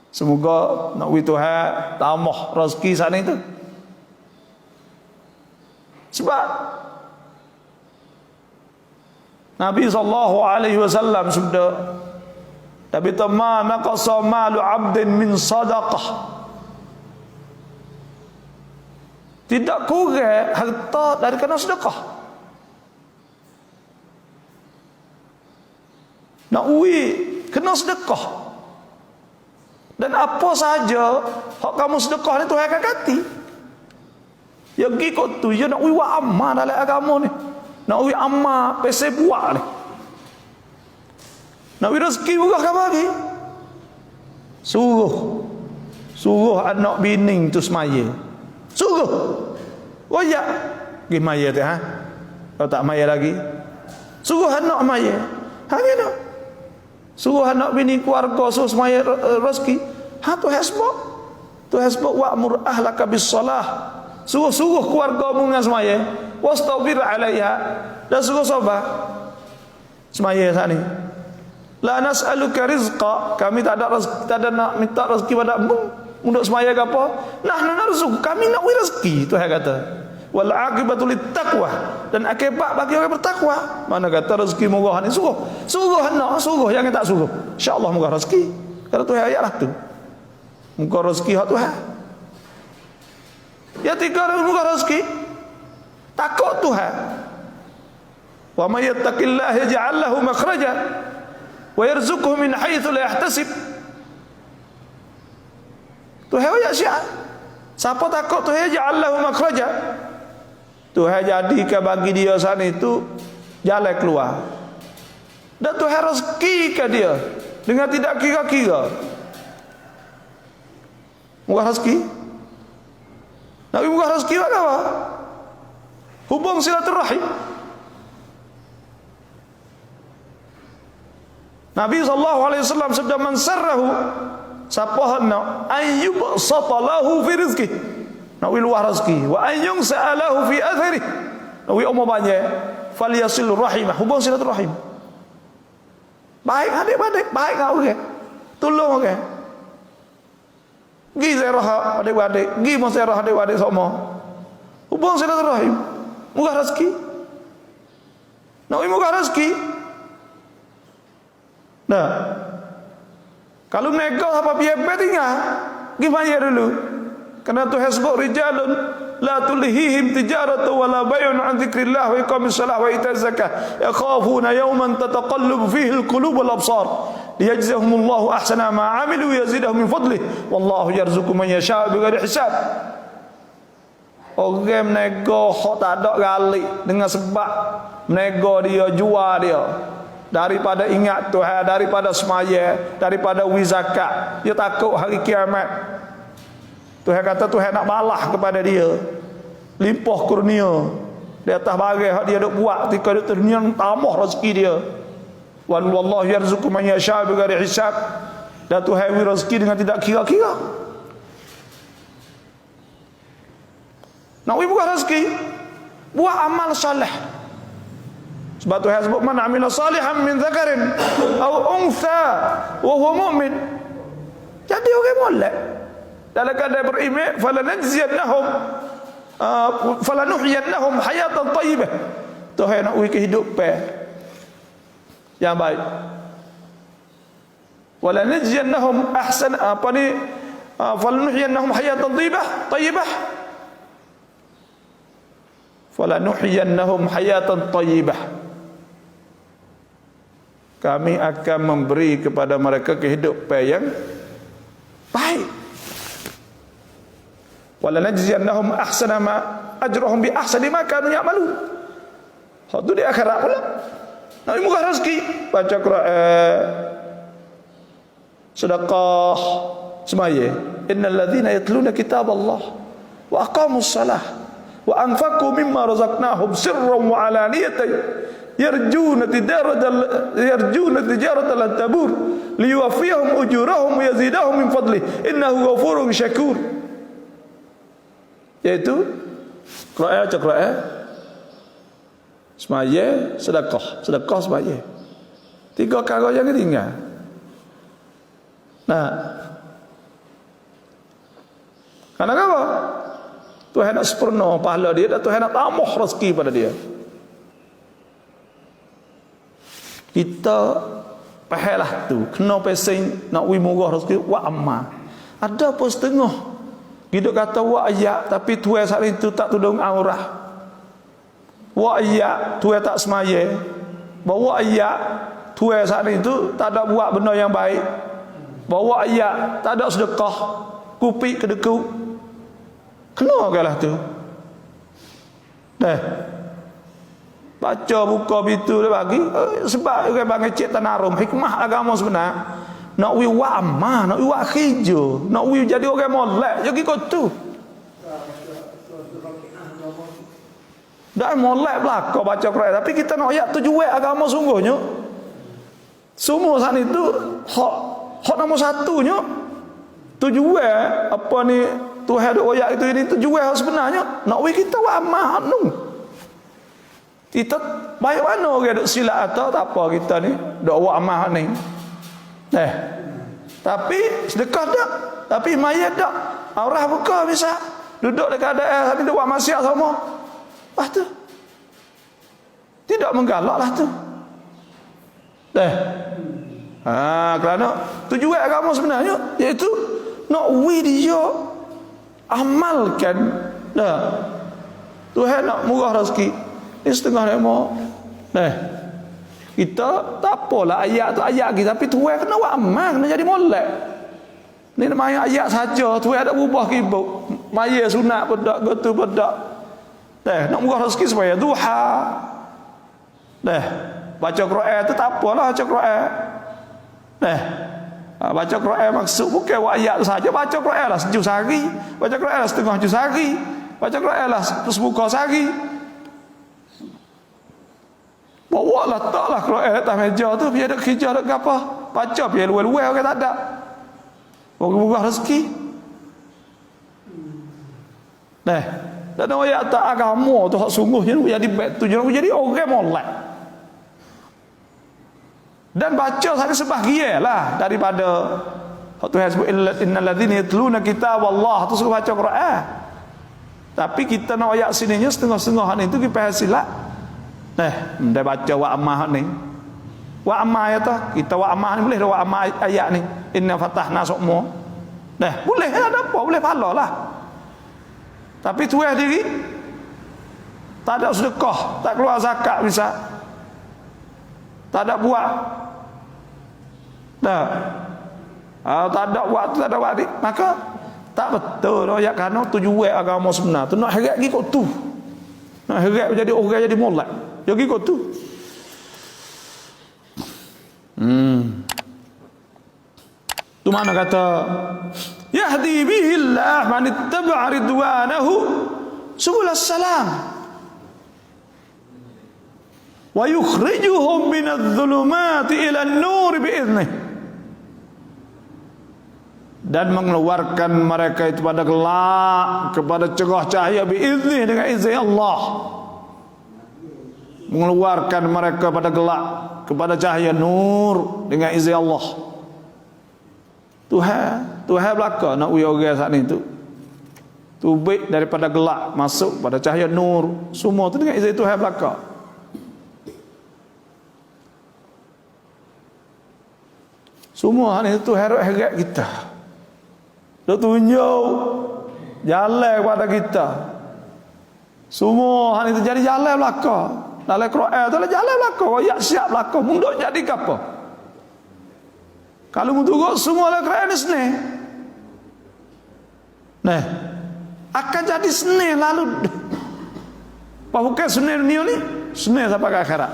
Semoga nak wi Tuhan tambah rezeki sana itu. Sebab Nabi SAW sudah Nabi ma naqasa malu 'abdin min sadaqah. Tidak kurang harta dari kerana sedekah. Nak kena sedekah. Dan apa saja hak kamu sedekah ni Tuhan akan ganti. Ya pergi kot tu ya nak buat amal dalam agama ni. Nak buat amal pese buat ni. Nak beri rezeki bukan apa lagi. Suruh anak bini tu semaya. Suruh. Oh ya. Pergi maya tu ha. Kalau tak maya lagi. Suruh anak maya. Hanya nak. Suruh anak bini keluarga suruh semaya rezeki. Tu hasbuk. Tu hasbuk wa'mur ahlaka bis salah. Suruh keluarga mu dengan semaya. Wastabir 'alaiha. Dan suruh sabar. Semaya saat ni. La nas'aluka rizqa, kami tak ada nak minta rezeki padamu untuk semaya ke apa. Nahnu narzuq, kami nak rezeki. Tuhan kata. wal aqibatu littaqwa, dan akibat bagi orang bertakwa. Mana kata rezeki murah ni suruh yang tak suruh insyaallah murah rezeki. Kalau Tuhan ayatlah tu murah rezeki hak Tuhan. Ya tiga murah rezeki takut Tuhan. Wa may yattaqillaha yaj'al lahu makhraja wa yarzuqhu min haitsu la yahtasib. Tuhan ayat syiar. Siapa takut Tuhan yaj'al lahu makhraja, Tuhan jadikan bagi dia sana itu jalan keluar. Dan Tuhan rezekikan dia dengan tidak kira-kira. Murah rezeki. Nabi murah rezeki apa? Hubung silaturahim. Nabi SAW sabda, man sarrahu, siapa hendak ayyub satalahu fi rizki, nak luar rezeki, wa ayyung sa'alahu fi athari, nak umur banyak, falyasil rahimah, hubung silaturahim. Baik adik-adik, baik kau ke, tolong ke, gi ziarah adik-adik, gi ziarah adik-adik semua, hubung silaturahim, murah rezeki. Nak murah rezeki. Nah, kalau nego apa biaya tinggal, gimana dulu? Karena Tuhan sebut rijalun la tulhihim tijaratu wala bay'un an dzikrillah wa iqamis shalah wa itaz zakah yakhafuna yawman tataqallabu fihi alqulub wal absar liyajzahumullahu ahsana ma 'amilu yazidahum min fadlihi wallahu yarzuqu man yasha'u bighairi hisab. Orang nego hak tak ada galik dengan sebab nego dia jual dia, daripada ingat Tuhan, daripada semaya, daripada wizakat, dia takut hari kiamat. Tuhan kata Tuhan nak balas kepada dia, limpah kurnia di atas bagai hak dia duk buat ketika di dunia, tambah rezeki dia. Wallahu yarzuqu man yasha bighairi hisab, dan Tuhan beri rezeki dengan tidak kira-kira. Nak buat rezeki, buat amal saleh. Sebab Tuhan sebut man amila salihan min dzakarin aw untha wa huwa mu'min. Jadi orang molek dalam keadaan beriman, falanuhyiyannahum hayatan thayyibah. Tuhan nak beri kehidupan yang baik. Walanajziyannahum ahsan falanuhyiyannahum hayatan thayyibah. Falanuhyiyannahum hayatan thayyibah. Kami akan memberi kepada mereka kehidupan yang baik. Walanajziyannahum ahsana ma ajrahum bi ahsani ma kanu ya'malun. Satu di akhirat pula. Nabi murah rezeki, baca Quran, sedekah, semaya. Innal ladzina yatluna kitaballah wa aqamus salah wa anfaqu mimma razaqnahum sirran wa alaniyatan yarjuna tijaratan lan tabur liwafiyahum ujurahum wa yazidahum min fadlih innahu ghafurun syakur. Yaitu Quran, baca Quran, semaya, sedekah semaya. Tiga perkara yang tinggal. Nah, karena apa? Tuhan nak sempurna pahala dia, dan Tuhan nak tambah rezeki pada dia. Kita pahalah tu, kena pesing nak murah rezeki wa amma. Ada pun setengah hidup kata wa ayat, tapi Tuhan saat itu tak tudung aurah. Wa ayat Tuhan tak semaya. Bawa ayat Tuhan saat itu tak ada buat benda yang baik. Bawa ayat tak ada sedekah, kupi kedeku. Kena kalah tu. Dah. Baca buka pintu dia bagi, sebab orang bagi cik tanarum hikmah agama sebenar. Nak wi wa amma, nak wi wa khijo, nak wi jadi orang molek, jadi kau tu. Dah molek belaka baca Quran, tapi kita nak ayat tujuan agama sungguhnya. Semua saat itu hak nombor satunya tujuan apa ni Tuhan ada ayat itu ini tujuan sebenarnya nak wi kita wa amma nu. Kita baik mana orang duk silap atau tak apa kita ni duk wa amma ni. Tapi sedekah tak, tapi mayat tak. Aurah buka bisa duduk dekat keadaan tadi buat maksiat sama. Lepas tu tidak menggalaklah tu. Kerana tujuan agama sebenarnya iaitu nak dia amalkan. Tuhan nak murah rezeki. Ini setengah demo. Kita tak apalah ayat tu ayat kita, tapi Tuhan kena buat amal, kena jadi molek. Ni namanya ayat saja, Tuhan ada berubah kibuk. Maya sunat pedak, gotu pedak. Nak murah rezeki supaya duha. Baca Quran tu tak apalah baca Quran. Baca Quran maksud bukan buat ayat tu saja. Baca Quran lah sejuz sehari, baca Quran lah setengah juz sehari, baca Quran lah sebuka sehari. Bawa lah taklah Quran atas meja tu, biar ada kerja ada apa. Baca biar luar-luar orang tak ada. Murah rezeki. Tak ada ayat tak agama tu hak sungguhnya jadi baik tu jadi orang molek. Dan baca satu sebahagian lah daripada Tuhan sebut innal ladzina yatluna kitaballah tu suruh baca Quran. Tapi kita nak ayat sininya setengah-setengah ni tu kita silap. Dah baca wa ammah ni. Wa ammah ya tu, kita wa ammah ni boleh dah wa ammah ayat ni. Inna fatahna sukma. Boleh ada apa, boleh pahala lah. Tapi Tuhan diri tak ada sedekah, tak keluar zakat bisa. Tak ada buat. Tak ada buat, tak ada buat. Maka tak betul ayat kerana tujuan agama sebenar tu nak harap pergi kot tu. Nak harap jadi orang jadi molek. Jadi kot tu. Tu mana kata yahdi bihillah man ittaba'a ridwanahu subulas salam wa yukhrijuhum minadh-dhulumati ila an-nur bi'idhnih, dan mengeluarkan mereka itu pada gelap kepada cerah cahaya bi'idhnih dengan izin Allah. Mengeluarkan mereka pada gelap kepada cahaya nur dengan izin Allah. Tuhan belaka nak uya orang saat ni tu. Tubik daripada gelap masuk pada cahaya nur. Semua tu dengan izin Tuhan belaka. Semua ni tu harap-harap kita. Dia tunjuk jalan kepada kita. Semua ni tu jadi jalan belaka. Dalam Quran tu lah jalan belaka. Royak siap belaka. Munduk jadi ke apa? Kalau menurut semua dalam Quran ni senang. Akan jadi senang lalu. Bukan senang dunia ni, senang sampai ke akhirat.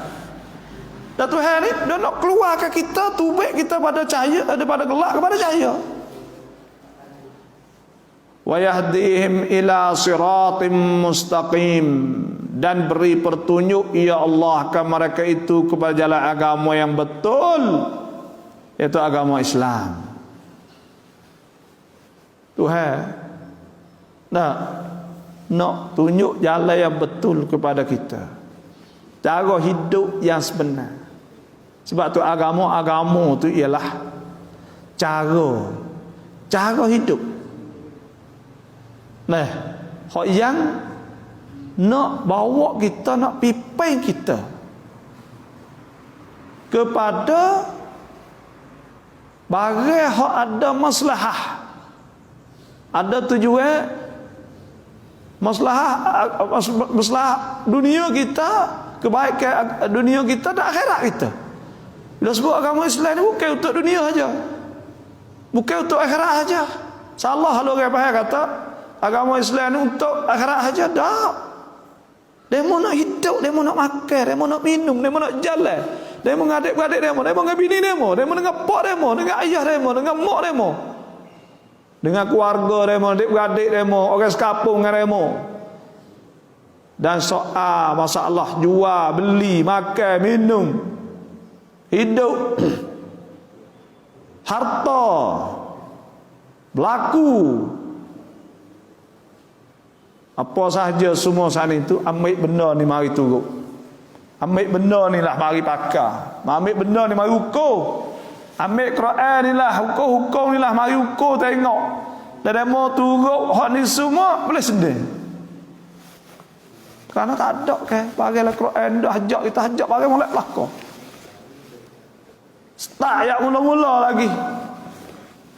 Dan Tuhan ni dia nak keluarkan kita, tubik kita pada cahaya, daripada gelap kepada cahaya. Wa yahdihim ila siratim mustaqim, dan beri petunjuk ya Allah ke mereka itu kepada jalan agama yang betul, iaitu agama Islam. Tuhan nak tunjuk jalan yang betul kepada kita, cara hidup yang sebenar. Sebab tu agama tu ialah cara hidup. Hak yang nak bawa kita, nak pimpin kita kepada barang hak ada maslahah, ada tujuan maslahah dunia kita, kebaikan dunia kita dan akhirat kita. Bila sebut agama Islam ni bukan untuk dunia saja, bukan untuk akhirat saja. Salah kalau orang faham kata agama Islam ni untuk akhirat saja. Tak. Demo nak hidup, demo nak makan, demo nak minum, demo nak jalan, demo dengan adik-beradik demo dengan bini demo dengan pak demo, dengan ayah demo, dengan mak demo, dengan keluarga demo, adik-beradik demo, orang sekampung dengan demo. Dan soal masalah jual, beli, makan, minum, hidup, harta, berlaku, apa sahaja semua sana itu, ambil benda ni mari turut. Ambil benda ni lah mari pakar. Ambil benda ni mari ukur. Ambil Quran ni lah, hukum ni lah mari ukur tengok. Dan demo turut hak ni semua boleh sendiri. Kerana tak ada ke bagailah Quran dah hajak kita hajak bagai molek belaka. Tak ayat mula-mula lagi.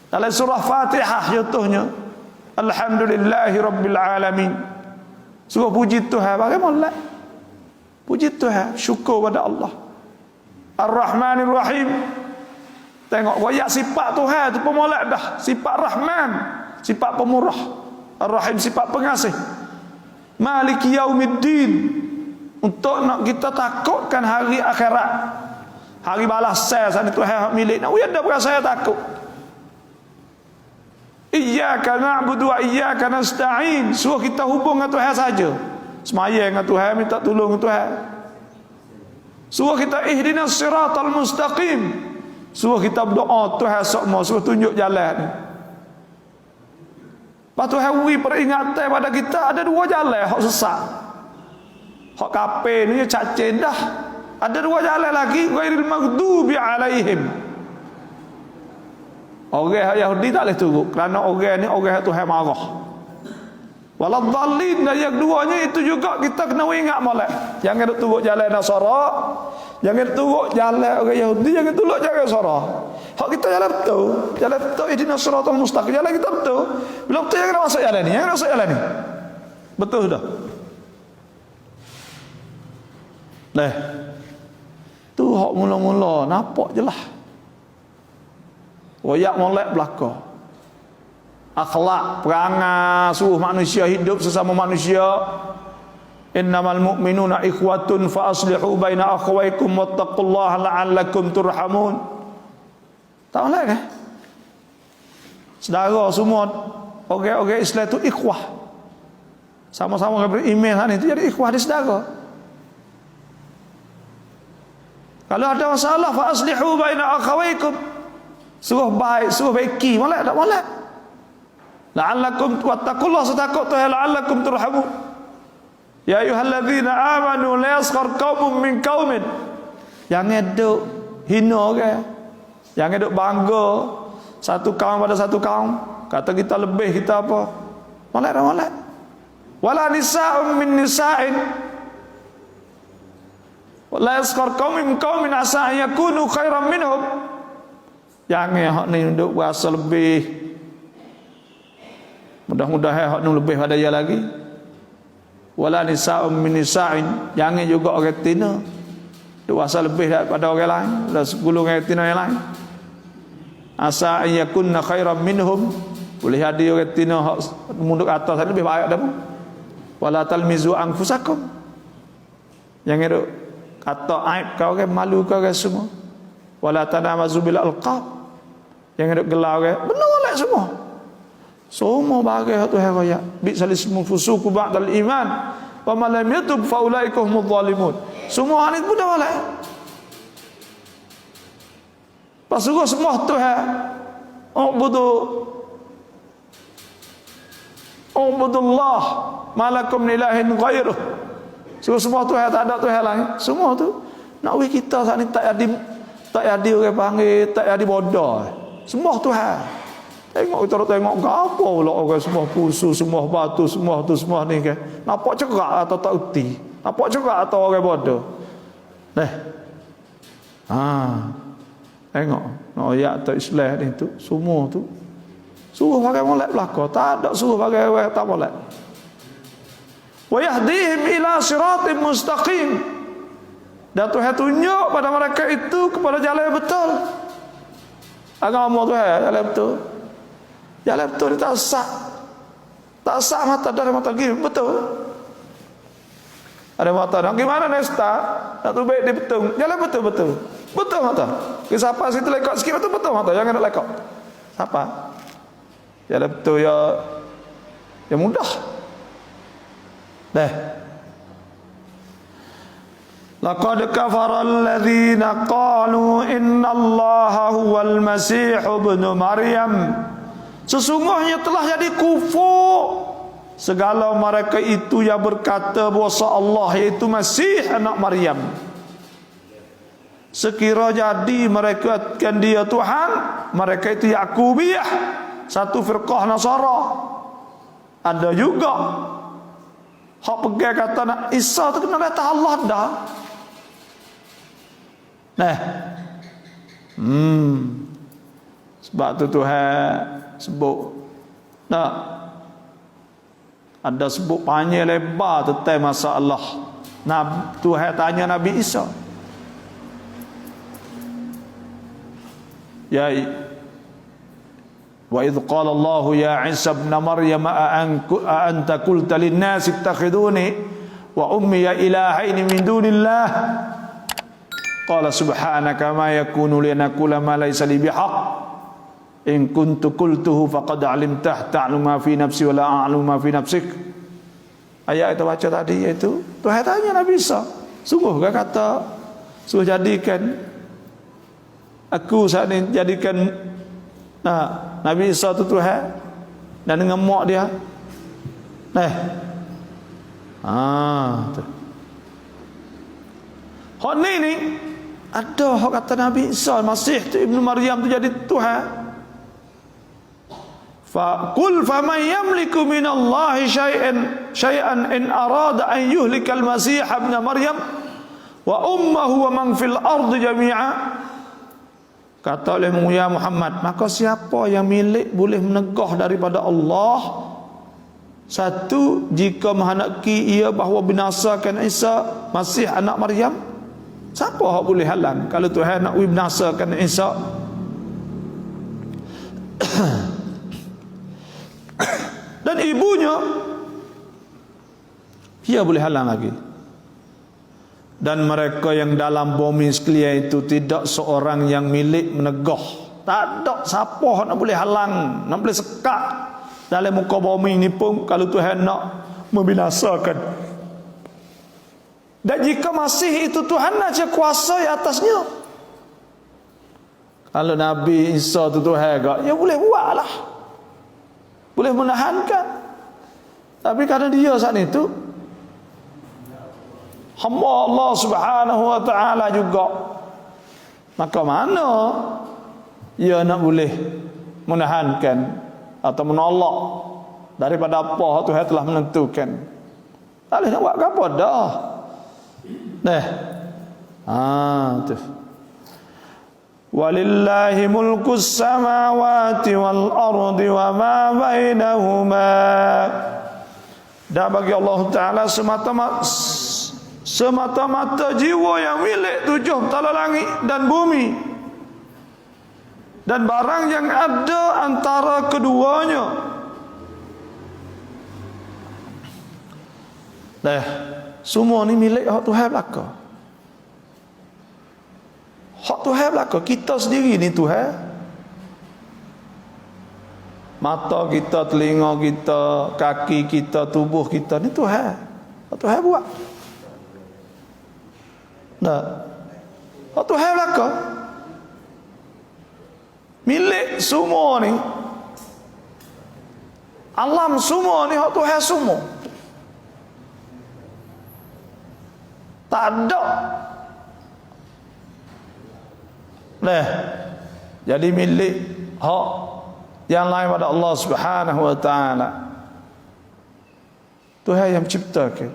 Dalam surah Fatihah contohnya, Alhamdulillahirabbil alamin. Surah puji Tuhan bagai molek. Puji Tuhan, syukur pada Allah. Ar-Rahmanir Rahim. Tengok royak sifat Tuhan tu pemolek dah. Sifat Rahman, sifat pemurah. Ar-Rahim sifat pengasih. Maliki yaumiddin, untuk nak kita takutkan hari akhirat, hari balas saya sana Tuhan milik nak ada berasa saya takut. Iyyaka na'budu wa iyyaka nasta'in, suruh kita hubung dengan Tuhan saja, semaya dengan Tuhan, minta tolong Tuhan. Suruh kita ihdinas siratal mustaqim, suruh kita berdoa Tuhan sokmo, suruh tunjuk jalan ni. Lepas tu hawi peringatan pada kita ada dua jalan hak sesat. Hak kafir ni cacen dah. Ada dua jalan lagi, ghairil maghdubi alaihim. Orang Yahudi tak boleh turut kerana orang ni orang Tuhan marah. Waladhdallin, dan yang keduanya itu juga kita kena ingat molek. Jangan duk turut jalan Nasara, jangan turut jalan orang Yahudi, jangan turut jalan Nasara. Hak kita jalan betul ihdinas siratal mustaqim, jalan kita betul. Bila betul jangan masuk jalan ni, jangan masuk jalan ni. Betul dah. Nah, tu hak mula-mula nampak jelas. Royak molek belaka. Akhlak, perangai, suruh manusia hidup sesama manusia. Innamal mu'minuna ikhwatun fa aslihu baina akhawaykum wattaqullaha la'allakum turhamun. Tak boleh ke? Saudara semua orang-orang Islam itu ikhwah. Sama-sama beriman itu jadi ikhwah di saudara. Kalau ada masalah fa aslihu baina akhawaykum, suruh baik, suruh baiki, boleh tak boleh? La'allakum wattaqullaha, setakut Tuhan, la'allakum turhamun. Ya ayyuhalladzina amanu la yaskhar qaumun min qaumin. Jangan duk hina ke, jangan duk bangga satu kaum pada satu kaum, kata kita lebih, kita apa, molek dah molek. Wala nisa'un min nisa'in, wala yaskhar qaumun min qaumin asa yakunu khairan minhum. Jangan hak ni duk berasa lebih, mudah-mudahan hak ni lebih pada dia lagi. Wala nisa'un min nisa'in, jangan juga orang tina duk berasa lebih daripada orang lain, dah golongan tina yang lain. Asa yakunna khairan minhum, boleh ada orang tina hak munduk atas lebih baik dah. Wala talmizu anfusakum, jangan duk kata aib kau orang, malu kau orang semua. Wala tanamazu bil alqab, jangan duk gelar orang, benar molek semua. Semua bagai Tuhan raya. Bi'salismu fusuku ba'dal iman wa man lam yatub fa ulaika humudz zalimun. Semua ni mudah molek. Pasuruh semua Tuhan, ubudullah malakum ilahin ghairuh. Suruh semua Tuhan, tak ada Tuhan lain. Semua tu nak we kita saat ni tak jadi orang panggil, tak jadi bodoh. Semua Tuhan. Tengok kita tengok apa pula orang semua pusu, semua batu, semua tu semua ni ke. Nampak cerak atau tak erti. Nampak cerak atau orang bodoh. Tengok ayat atau Islam ni tu semua tu suruh pakai molek belaka, tak ada suruh pakai orang tak molek. Wa yahdihim ila siratim mustaqim, dan Tuhan tunjuk pada mereka itu kepada jalan yang betul. Agama Tuhan jalan betul. Jalan betul tak sah. Tak sah mata dari mata gini, betul. Ada mata nak gimana nesta? Nak tu baik di betul. Jalan betul-betul. Betul mata. Siapa situ lekok sikit betul mata, jangan nak lekok. Siapa? Jalan betul ya mudah. Laqad kafara alladhina qalu innallaha huwal masih ibnu Maryam. Sesungguhnya telah jadi kufur segala mereka itu yang berkata bahawa Allah iaitu Masih anak Maryam. Sekira jadi mereka kan dia Tuhan, mereka itu Yakubiyah, satu firqah Nasara. Ada juga Hak pegang kata nak Isa tu kena kata Allah dah. Nah. Sebab tu Tuhan sebut. Nah. Ada sebut panjang lebar tentang masalah. Tuhan tanya Nabi Isa. Ya wa idh qala Allah ya Isa ibn Maryam a anta qulta lin-nas ittakhiduni wa ummi ilahaini min dunillah qala subhanaka ma yakunu li an aqula ma laysa li bihaq in kuntu qultuhu faqad alimtah ta'lamu ma fi nafsi wa la a'lamu ma fi nafsik. Ayat kita baca tadi iaitu Tuhan tanya Nabi Isa, sungguh kau kata suruh jadikan aku saat ini jadikan Nabi Isa tu Tuhan dan dengan mak dia. Tu. Hak ni ada hak kata Nabi Isa Masih tu Ibnu Maryam tu jadi Tuhan. Qul faman yamliku minallahi syai'an in arada an yuhlikal masih ibn Maryam wa ummuhu wa man fil ardi jami'a. Kata oleh ya Muhammad, maka siapa yang milik boleh menegah daripada Allah? Satu, jika menghendaki ia bahawa binasakan Isa Masih anak Maryam, siapa yang boleh halang kalau Tuhan nak binasakan Isa? Dan ibunya dia boleh halang lagi. Dan mereka yang dalam bumi sekalian itu tidak seorang yang milik menegah. Tak ada siapa nak boleh halang, nak boleh sekat dalam muka bumi ini pun kalau Tuhan nak membinasakan. Dan jika masih itu Tuhan aja kuasa atasnya. Kalau Nabi Isa itu Tuhan gak, ya boleh buatlah, boleh menahankan. Tapi kerana dia saat itu hamba Allah Subhanahu wa taala juga, maka mana ia nak boleh menahankan atau menolak daripada apa Tuhan telah menentukan. Tak boleh nak buat apa dah. Tu. Walillahi mulkus samawati wal ardi wa ma bainahuma. Dan bagi Allah Ta'ala semata-mata jiwa yang milik tujuh tala langit dan bumi dan barang yang ada antara keduanya. Semua ni milik hak Tuhan belaka. Hak Tuhan belaka. Kita sendiri ni Tuhan. Mata kita, telinga kita, kaki kita, tubuh kita ni Tuhan. Hak Tuhan buat. Hak Tuhan belaka. Milik semua ni. Alam semua ni hak Tuhan semua. Tak ada. Jadi milik hak yang lain pada Allah Subhanahu wa taala. Tuhan yang menciptakan.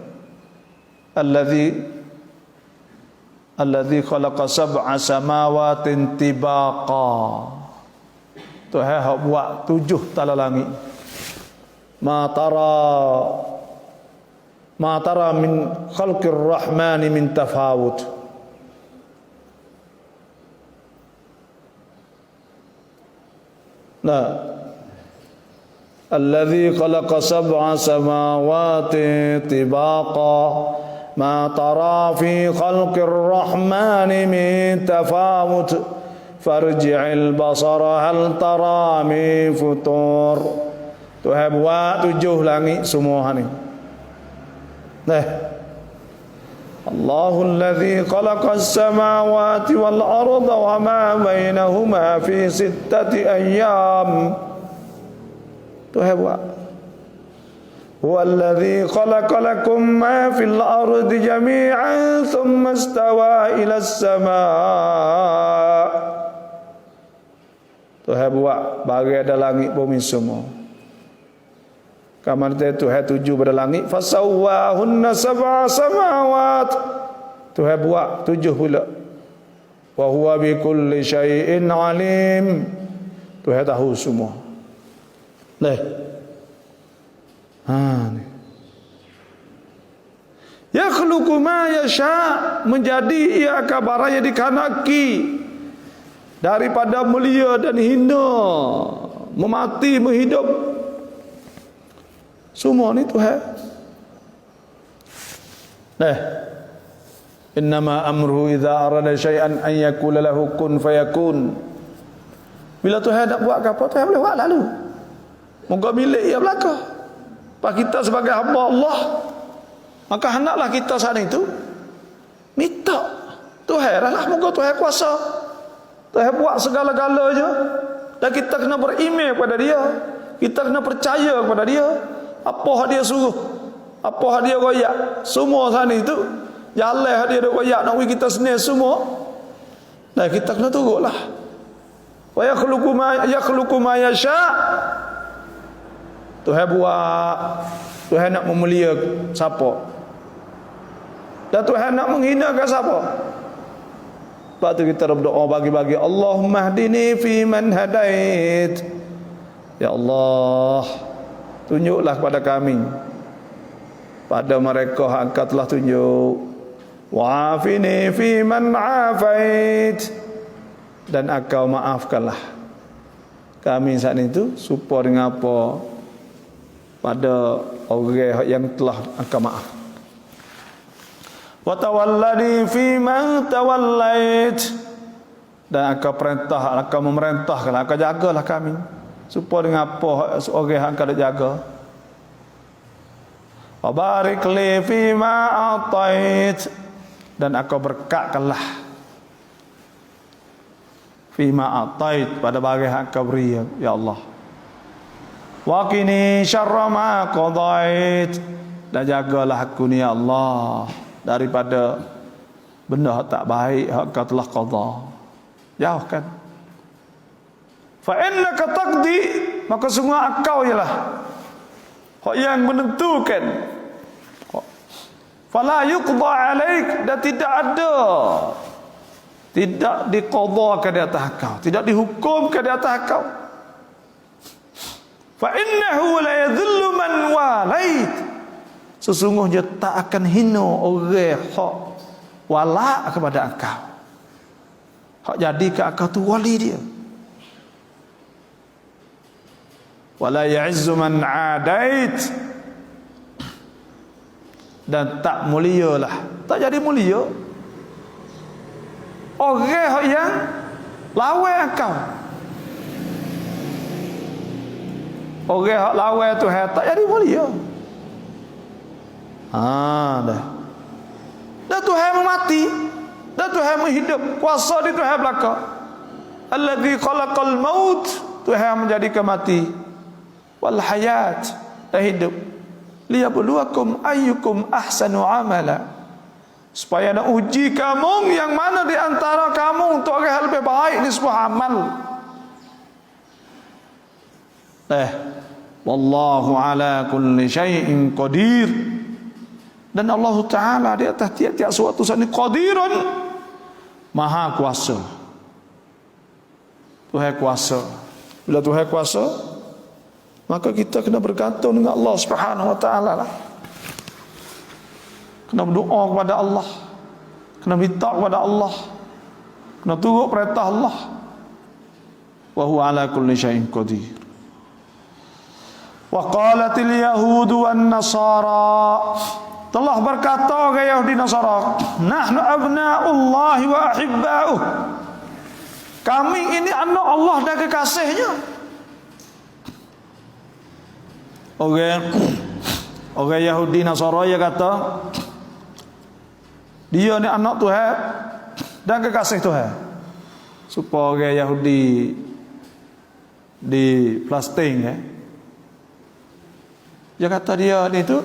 Alladzi khalaqa sab'a samawatin tibaqa. Tuhan hak buat 7 tala langit. Ma tara min khalqir rahmani min tafawut. Alladzi khalaqa sab'a samawati tibaqa ma tara fi khalqir rahmani min tafawut farji'il basara hal tara min futur. Tuhan buat 7 langit semua ni. Allahul ladzi khalaqas samawati wal arda wa ma bainahuma fi 6 ayyam. Tuhan buat. Huwallazi khalaqa lakum ma fil ardi jami'an thumma istawa ila as-samaa. Tuhan buat bagi ada langit bumi semua. Kamar Tuhan 7 pada langit, fasawwahunna sab'a samawat. Tuhan buat 7 pula. Wa huwa bi kulli syai'in alim. Tuhan tahu semua. Ni. Yakhluqu ma yasha, menjadi ia kabar yang dikehendaki, daripada mulia dan hina, memati, menghidup, semua ni Tuhan. Innama amruhu idza arada syai'an an yaqula lahu kun fayakun. Bila Tuhan nak buat apa, Tuhan boleh buat lalu. Moga milik ia belaka. Pak kita sebagai hamba Allah, maka hendaklah kita saat itu minta Tuhan lah, moga Tuhan kuasa. Tuhan buat segala-galanya, dan kita kena beriman kepada dia. Kita kena percaya kepada dia. Apa yang dia suruh, apa yang dia royak, semua sana itu jalan yang dia royak nak kita senang semua. Nah, kita kena turutlah. Wa yakhluqu ma yasha. Tuhan buat, Tuhan nak memulia siapa, dan Tuhan nak menghinakan siapa. Sebab tu kita berdoa bagi-bagi, Allahumma hdini fi man hadait. Ya Allah, tunjuklah kepada kami, pada mereka yang Engkau telah tunjuk. Wa'afini fi man afait, dan Engkau maafkanlah kami saat itu supaya dengan apa, pada orang yang telah Engkau maaf. Wa tawallani fi man tawallait, dan Engkau perintah, Engkau memerintahkan, Engkau jagalah kami supaya dengan apa orang yang Engkau dah jaga. Wa barik li fi ma atait, dan Engkau berkatkanlah fi ma atait, pada barang yang Engkau beri, ya Allah. Wa qini syarra ma qadait, dan jagalah aku ni ya Allah daripada benda tak baik yang Kau telah qada. Jauhkan. Fa innaka taqdi, maka semua Engkau ialah hak yang menentukan. Fala yuqda alaik, dan tidak ada, tidak diqadakan di atas Engkau, tidak dihukumkan di atas Engkau. Fa innahu la yadhillu man walait, sesungguhnya tak akan hina orang hak wala kepada Engkau, hak jadikan Engkau tu wali dia. Wala ya'izzu man adait, dan tak mulialah, tak jadi mulia orang yang lawan Engkau. Orang yang lawan Tuhan tak jadi mulia. Dah Tuhan memati, dan Tuhan menghidup, kuasa di Tuhan belaka. Alladzi khalaqal maut, Tuhan menjadikan mati, wal hayat, dan hidup, liyabluwakum ayyukum ahsanu amala, supaya nak uji kamu yang mana di antara kamu untuk orang yang lebih baik ni sebuah amal. Wallahu ala kulli syai'in qadir, dan Allah Ta'ala di atas tiap-tiap suatu saat ini qadirun, maha kuasa. Tuhan kuasa. Bila Tuhan kuasa, maka kita kena bergantung dengan Allah Subhanahu Wa Ta'ala lah. Kena berdoa kepada Allah, kena minta kepada Allah, kena turut perintah Allah. Wa huwa ala kulli syai'in qadir. Wa qalatil yahudu wan nasara, telah berkata orang Yahudi Nasara, nahnu abna'ullahi wa ahibba'uh, kami ini anak Allah dan kekasihnya. Orang Yahudi Nasara dia kata dia ni anak Tuhan dan kekasih Tuhan. Supaya orang Yahudi di Palestin dia kata dia ni tu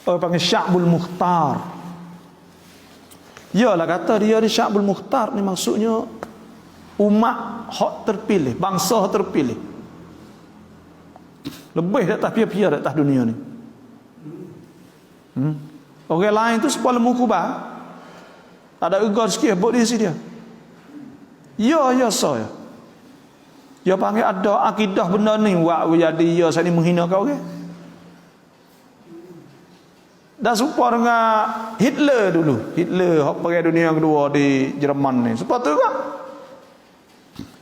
orang panggil Sya'bul Mukhtar. Yalah kata dia ni Sya'bul Mukhtar ni maksudnya umat hak terpilih, bangsa hak terpilih. Lebih dak atas pia-pia dak atas dunia ni. Orang lain tu sepuluh muku bah. Ada ugar sikit buat di sini dia. Ya so ya. Dia panggil ada akidah benda ni buat jadi ya saya ni menghina kau ke? Dah serupa dengan Hitler dulu. Hitler hok perang dunia kedua di Jerman ni. Serupa tu kan?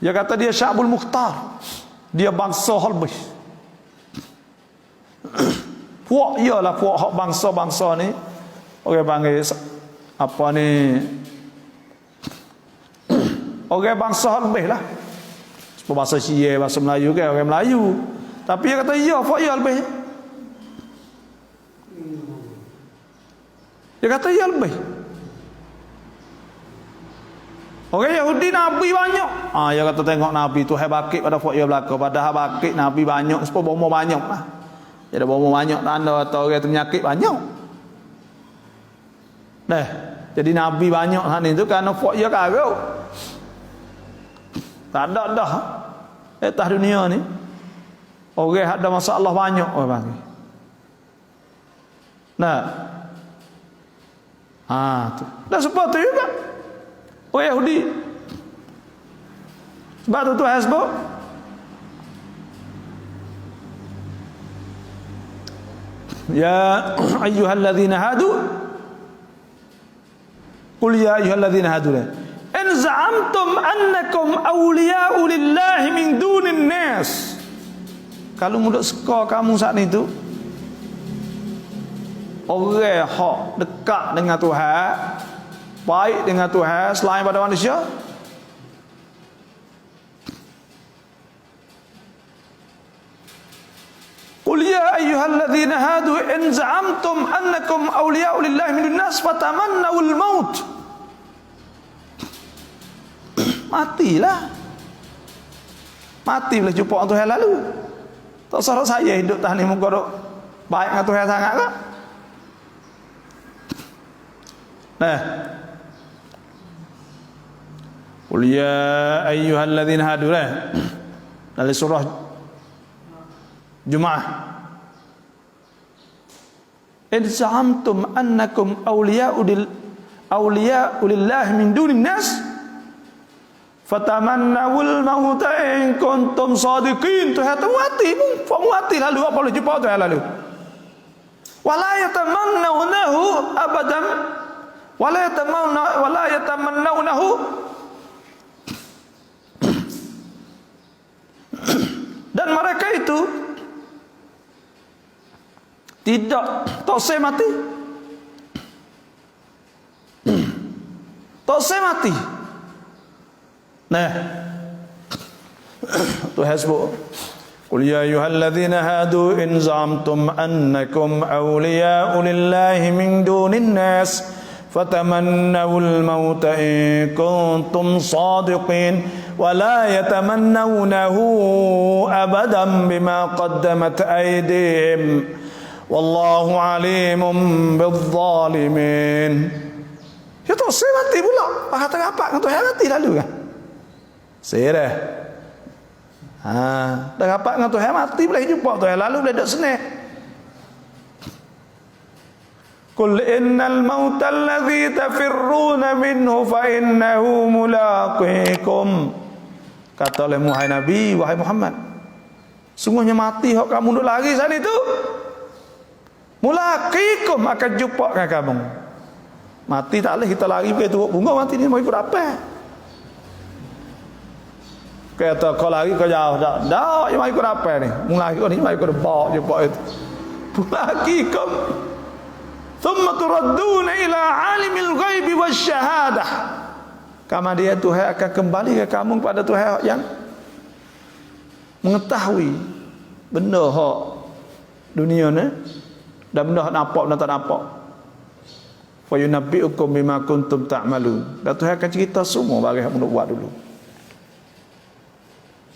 Dia kata dia Sya'bul Mukhtar. Dia bangsa halbih. Puak ialah puak hak bangsa-bangsa ni. Orang panggil apa ni? Orang bangsa halbih lah. Bahasa Sia, bahasa Melayu kan orang Melayu. Tapi dia kata ya, puak ia halbih. Dia kata ya lebih. Orang Yahudi Nabi banyak. Dia kata tengok Nabi tu bakit pada fuk ya belaka. Padahal bakit Nabi banyak. Sebab bomo banyak lah. Jadi bomo banyak tanda atau orang tu penyakit banyak. Dah. Jadi Nabi banyak ni tu kerana fuk ya karau. Tak ada dah. Atas dunia ni. Orang ada masalah banyak orang panggil. Nah. Tu. Dah sebab tu juga. Oh Yahudi. Sebab tu Tuhan sebut. Ya ayyuhalladzina hadu. Qul ya ayyuhalladzina hadu. In za'amtum annakum awliya'u lillahi min dunin nas. Kalau mulut skor kamu saat ni tu orang hak dekat dengan Tuhan, baik dengan Tuhan selain pada manusia. Qul ya ayyuhalladzina hadu in za'amtum annakum awliya'u lillahi min nas fatamannawul maut. Matilah. Mati boleh jumpa orang Tuhan lalu. Tak sorok saya hidup tahan ni muka duk baik dengan Tuhan sangat ke? Nah. Qul ya ayyuhalladzina hadu dari surah Jumaah. In za'amtum annakum awliya'u lillahi min dunin nas fatamannawul mauta in kuntum sadiqin. Tuhan tu mati lalu apa boleh jumpa Tuhan lalu. Wala yatamannawnahu abadan. Wala yatamannawnahu dan mereka itu tidak tosai mati. Tosai mati. Nah, Tuhan sebut Qul ya ayyuhalladzina hadu in za'amtum annakum awliya'u lillahi min dunin nas fatamannawul mauta in kuntum sadiqin wa la yatamannawnahu abadan bima qaddamat aydihim wallahu alimun bizzalimin. Ya tu saya mati pula. Kata apa dengan Tuhan mati lalu kan? Saya dah. Dah rapat dengan Tuhan mati boleh jumpa Tuhan lalu boleh dak senang. Qul innal mauta alladhi tafirruna minhu fa innahu mulaqikum. Kata oleh wahai Nabi, wahai Muhammad, sungguhnya mati hok kamu duk lari sana itu mulaqikum akan jumpa dengan kamu. Mati tak boleh kita lari pergi turut bunga, mati ni mau ikut apa? Kata kau lari kau jauh dak. Dak mau ikut apa ni? Mulai kau ni mau ikut bawa jumpa itu. Mulaqikum. Thumma turadduna ila alimil ghaibi wasyahadah. Kemudian Tuhan akan kembali ke kamu kepada Tuhan yang mengetahui benda hak dunia ni dan benda hak nampak dan tak nampak. Wa yunabbi'ukum bima kuntum ta'malun. Dan Tuhan akan cerita semua bagi hak buat dulu.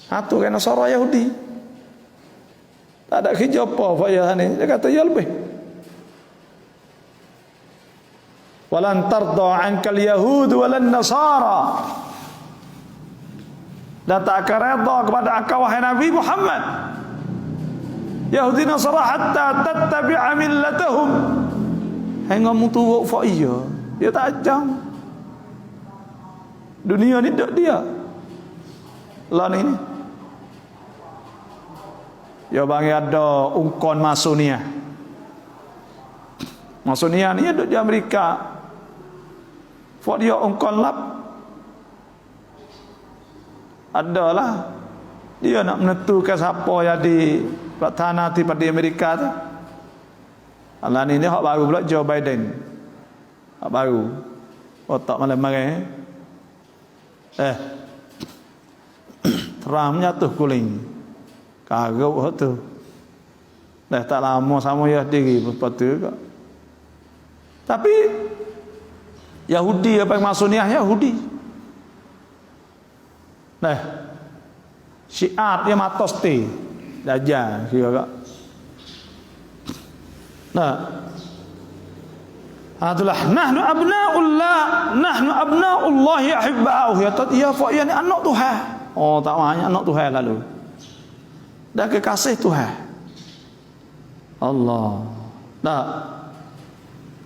Tu kan Nasara Yahudi. Tak ada kerja apa fayah ni. Dia kata ya lebih. Walan tarda ankal yahud walan nasara. Dan tak akan redha kepada engkau wahai Nabi Muhammad Yahudi Nasara hatta tattabi'a millatahum. Hingga mutu fa iya. Dia tak ajang. Dunia ni tak dia. Lah ni. Ya bang ada ungkon Masonia. Masonia ni ada di Amerika. Fa dia ungkon lap. Adalah dia nak menentukan siapa jadi Perdana di Amerika tu. Alah ni dia hak baru pula Joe Biden. Hak baru. Otak malam marah. Trump jatuh guling. Karuk hak tu. Dah tak lama sama ya diri lepas tu juga. Tapi Yahudi apa maksudnya Yahudi. Nah. Syiat dia matos te. Dajjal kira kak. Nah. Itulah nahnu abna'ullah ahibba'uhu ya fa ya ni anak Tuhan. Oh tak banyak anak Tuhan lalu. Dah kekasih Tuhan. Allah. Nah.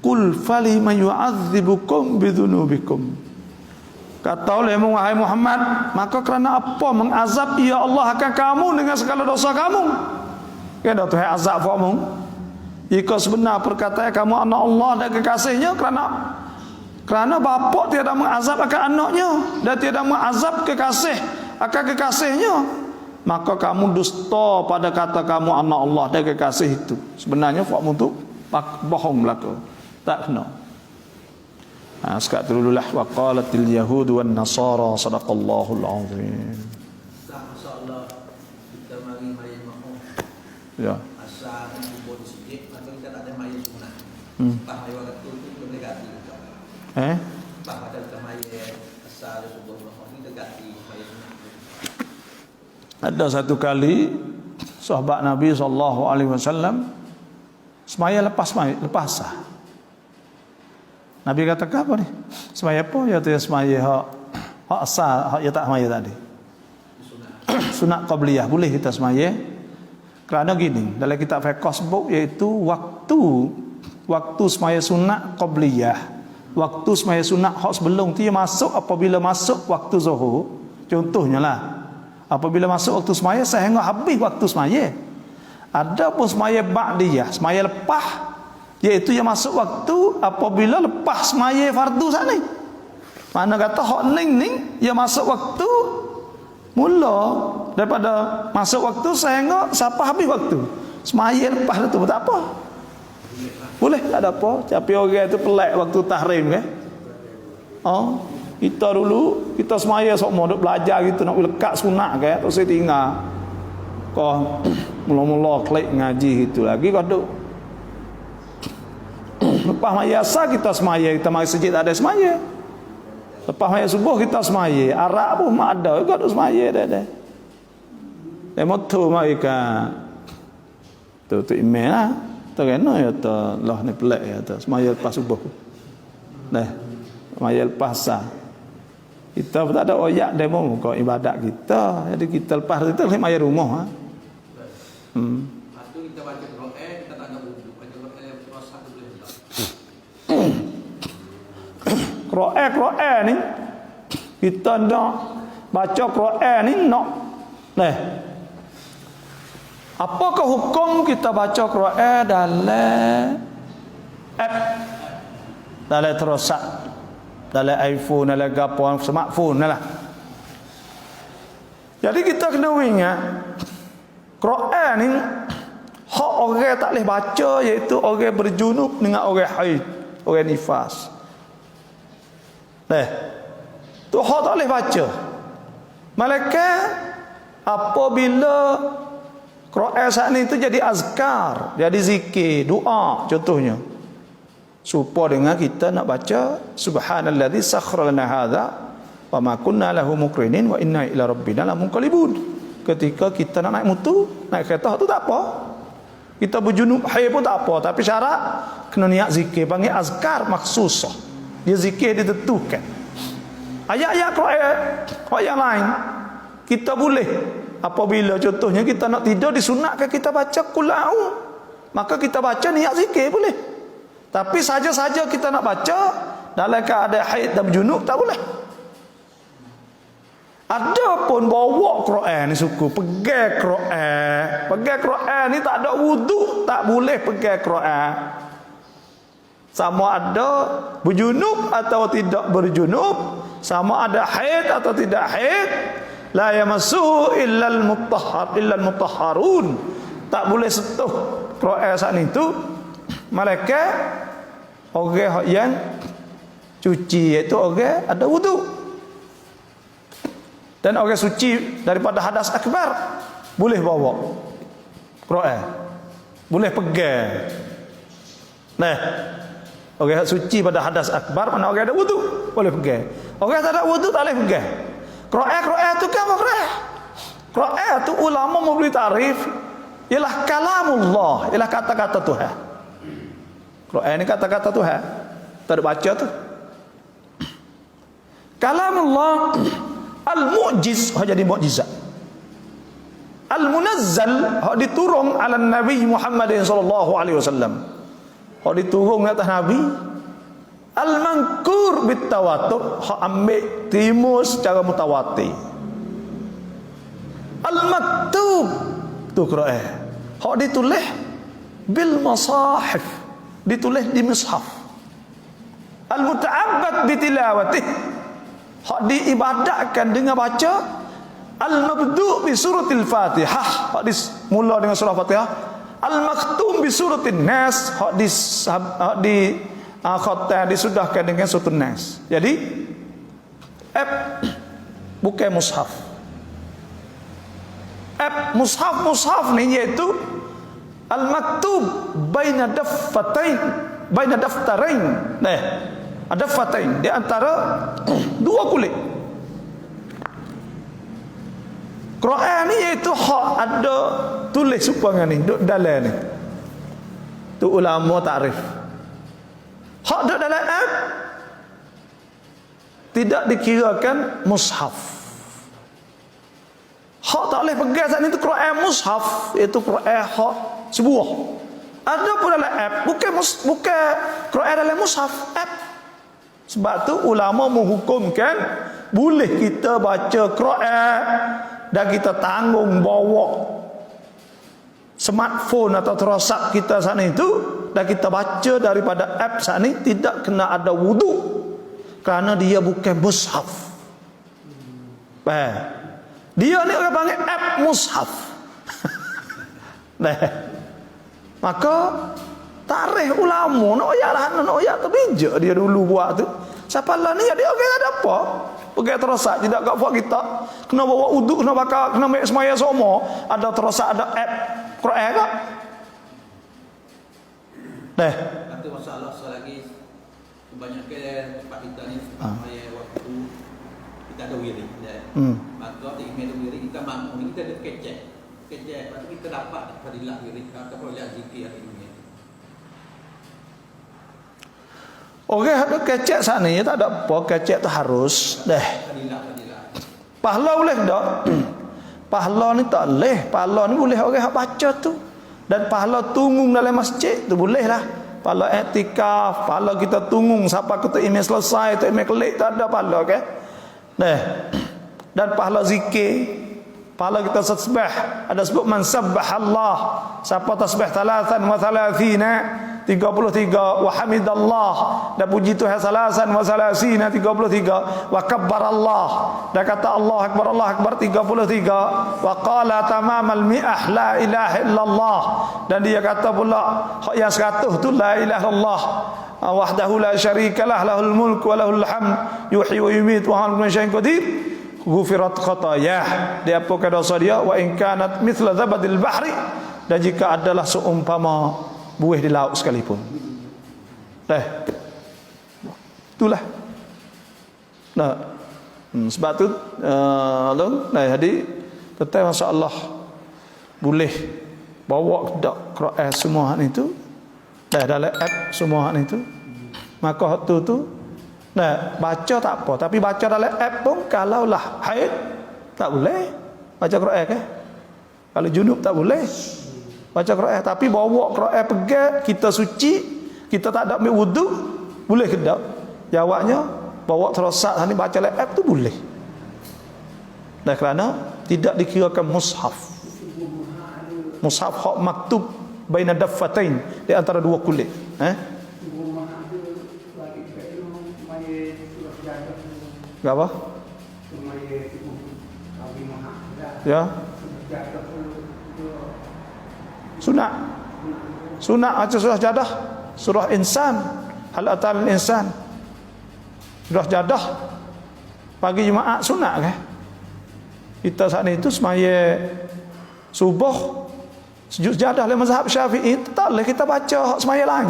Qul falima yu'adzibukum bidzunubikum. Kata oleh wahai Muhammad, maka kerana apa mengazab ya Allah akan kamu dengan segala dosa kamu? Kena Tuhan azab kamu. Jika sebenar perkataan kamu anak Allah dan kekasihnya, kerana bapa tiada mengazab akan anaknya dan tiada mengazab kekasih akan kekasihnya, maka kamu dusta pada kata kamu anak Allah dan kekasih itu. Sebenarnya kamu tu bohong belaka. Tak kena. Sekat dululah wa qalatil yahud wan nasara sadaqallahul azim. Masyaallah kita mari mayat mahum. Ya. Asal kubur sikit maka kita tak ada mayat sunat. Pak ayo kata tu boleh ganti. Pak ada kita mayat asal kubur mahum kita ganti mayat sunat. Ada satu kali sahabat Nabi sallallahu alaihi wasallam semaya lepas sah. Nabi kata apa ni? Semaya apa? Ya tu semaya hak asal, hak ya tak semaya tadi. Sunat qabliyah boleh kita semaya. Kerana gini, dalam kitab fiqh sebut iaitu waktu semaya sunat qabliyah. Waktu semaya sunat hak sebelum tu masuk apabila masuk waktu zuhur. Contohnya lah. Apabila masuk waktu semaya sehingga habis waktu semaya. Ada pun semaya ba'diyah, semaya lepas, iaitu yang masuk waktu apabila lepas semaya fardu sana. Mana kata hak ning yang masuk waktu mula daripada masuk waktu sehingga sampai habis waktu. Semaya lepas tu tak apa. Boleh tak ada apa. Tapi orang itu pelik waktu tahrim kan. Kita dulu kita semaya sok mau duk belajar gitu nak lekat sunat kan, terus saya tinggal. Kau mula-mula klik ngaji gitu lagi kau duk. Lepas maya asar kita semaya, kita mari masjid tak ada semaya. Lepas maya subuh kita semaya, arak pun mak ada juga duk semaya dah. Motor mari kan. Tu email lah. Tu kena ya tu lah ni pelik ya tu semaya lepas subuh. Dah. Semaya lepas asar. Kita pun tak ada oyak demo muka ibadat kita. Jadi kita lepas kita semaya rumah. Itu kita baca Quran, kita tak ada wuduk. Baca Quran yang puasa tu boleh tak? Quran ni kita nak baca Quran ni nak. Apakah hukum kita baca Quran dalam app, dalam terosak, dalam iPhone, dalam gapo, smartphone lah. Jadi kita kena ingat Quran ni hak orang tak boleh baca iaitu orang berjunub dengan orang haid, orang nifas. Tu hak tak boleh baca. Malaikat apabila Quran saat ni itu jadi azkar, jadi zikir, doa contohnya. Supaya dengan kita nak baca subhanallazi sakhkhara lana hadza wa ma kunna lahu muqrinin wa inna ila rabbina lamunqalibun. Ketika kita nak naik mutu, naik kereta tu tak apa. Kita berjunub haid pun tak apa, tapi syarat kena niat zikir, panggil azkar maksusah. Dia zikir ditentukan. Ayat-ayat Quran yang lain kita boleh apabila contohnya kita nak tidur disunatkan kita baca qul a'udzu, maka kita baca niat zikir boleh. Tapi saja-saja kita nak baca dalam keadaan haid dan junub tak boleh. Ada pun bawa Quran ni suku pegang Quran ni tak ada wuduk tak boleh pegang Quran. Sama ada berjunub atau tidak berjunub, sama ada haid atau tidak haid, la yamassuhu illal mutahharun. Tak boleh sentuh Quran saat itu malaikat orang yang cuci, iaitu orang ada wuduk. Dan orang suci daripada hadas akbar boleh bawa Quran, boleh pegang. Nah, orang suci pada hadas akbar, mana orang ada wudu boleh pegang. Orang tak ada wudu tak boleh pegang. Quran tu kan apa? Quran tu ulama memberi tarif ialah kalamullah, ialah kata-kata Tuhan. Quran ni kata-kata Tuhan. Tak ada baca tu. Kalamullah al-mu'jiz, jadi mukjizat. Al-munazzal, diturun ala Nabi Muhammad sallallahu alaihi wasallam. Diturun atas Nabi. Al-mankur bitawatur, ambil timus secara mutawatir. Al-maktub tu Quran. Ditulis bil masahif, ditulis di mushaf. Al-muta'abbad bitilawatih, diibadahkan dengan baca. Al-mabdu' bi suratil Fatihah, mula dengan surah Fatihah. Al-maktum bi suratin Nas, di khatam disudahkan dengan suratul Nas. Jadi bukan mushaf. Mushaf ni iaitu al-maktub baina daftarain. Nah, ada fatain di antara dua kulit. Quran ni iaitu ada tulis supaya ni duk dalam ni. Tu ulama takrif. Duk dalam app tidak dikirakan mushaf. Tak boleh pegang saat ni tu Quran mushaf, iaitu Quran sebuah. Ada pun dalam app, bukan Quran dalam mushaf, app. Sebab tu ulama menghukumkan boleh kita baca Quran dan kita tanggung bawa smartphone atau terosak kita saat itu dan kita baca daripada app saat ini, tidak kena ada wudu kerana dia bukan mushaf. Dia ni orang panggil app mushaf. Maka tarikh ulama nak oyak terbijak dia dulu buat tu. Siapa lah ni dia orang tak ada apa. Pergi terosak tidak kat buat kita. Kena bawa uduk, kena bakar, kena ambil semaya semua. Ada terosak, ada app Quran tak? Nanti masalah selagi kebanyakan tempat kita ni semaya waktu kita ada wirid. Maka di email wirid kita makmum ni kita ada kecek. Lepas tu kita dapat fadilah wirid atau fadilah zikir hari ini. Orang ada kecek sana ya tak ada apa, kecek tu harus pahala boleh tak? Pahala ni tak boleh. Pahala ni boleh orang baca tu, dan pahala tunggung dalam masjid tu boleh lah. Pahala i'tikaf, pahala kita tunggung sampai kita email selesai, tu email kelik, tak ada pahala kan? Dan pahala zikir, pahala kita tasbih. Ada sebut man sabbahallah, siapa tasbih 33 33 wa hamidallah, dan puji Tuhan 33 wa kabbarallah, dan kata Allah akbar 33 wa qala tamamal mi'ah la ilaha illallah, dan dia kata pula yang 100 tu la ilaha illallah wahdahu la syarikalah lahul mulku wa lahul hamd yuhyi wa yumiitu wa huwa ala kulli syai'in qadir ghufirat khatayah, diampunkan dosa dia wa in kanat mithla zabadil bahri, dan jika adalah seumpama buih di laut sekalipun. Itulah. Sebab tu jadi tetap masya-Allah boleh bawa dak Quran semua hak itu. Dalam app semua hak itu. Maka waktu tu baca tak apa, tapi baca dalam app pun kalaulah haid tak boleh. baca Quran ke? Kalau junub tak boleh baca Quran, tapi bawa Quran pegang, kita suci, kita tak ada ambil wudu, boleh ke tak? Jawabnya bawa terosak ni baca laptop tu boleh. Dan kerana tidak dikirakan mushaf. Mushaf hak maktub baina daffatain, di antara dua kulit. Apa? Ya. Sunat. Sunat baca surah Jadah, surah Insan, hal atal insan. Surah Jadah pagi Jumaat sunat ke? Kita saat itu semaya subuh sujud jadah oleh mazhab Syafi'i, tak boleh kita baca semaya lain.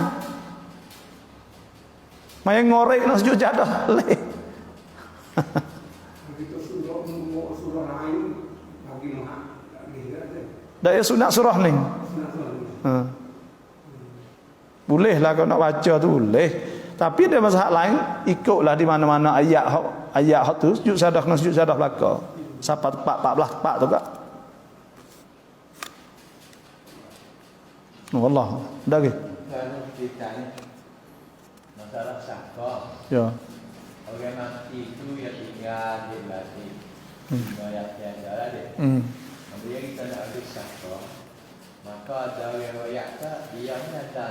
Semaya ngorek nak sujud jadah boleh. Dah ya sunat surah ni. Boleh lah kalau nak baca tu boleh. Tapi ada mazhab lain ikutlah di mana-mana ayat tu sujud jadah kena sujud jadah belaka. Sampai tepat 14 tepat tu kak. Wallah, dah ke? Kalau kita ni masalah sakar. Ya. Orang mati itu ya tinggal di mati. Bayar tiada dia. Apabila kita nak ada sakar, maka ada yang royak dia ni ada.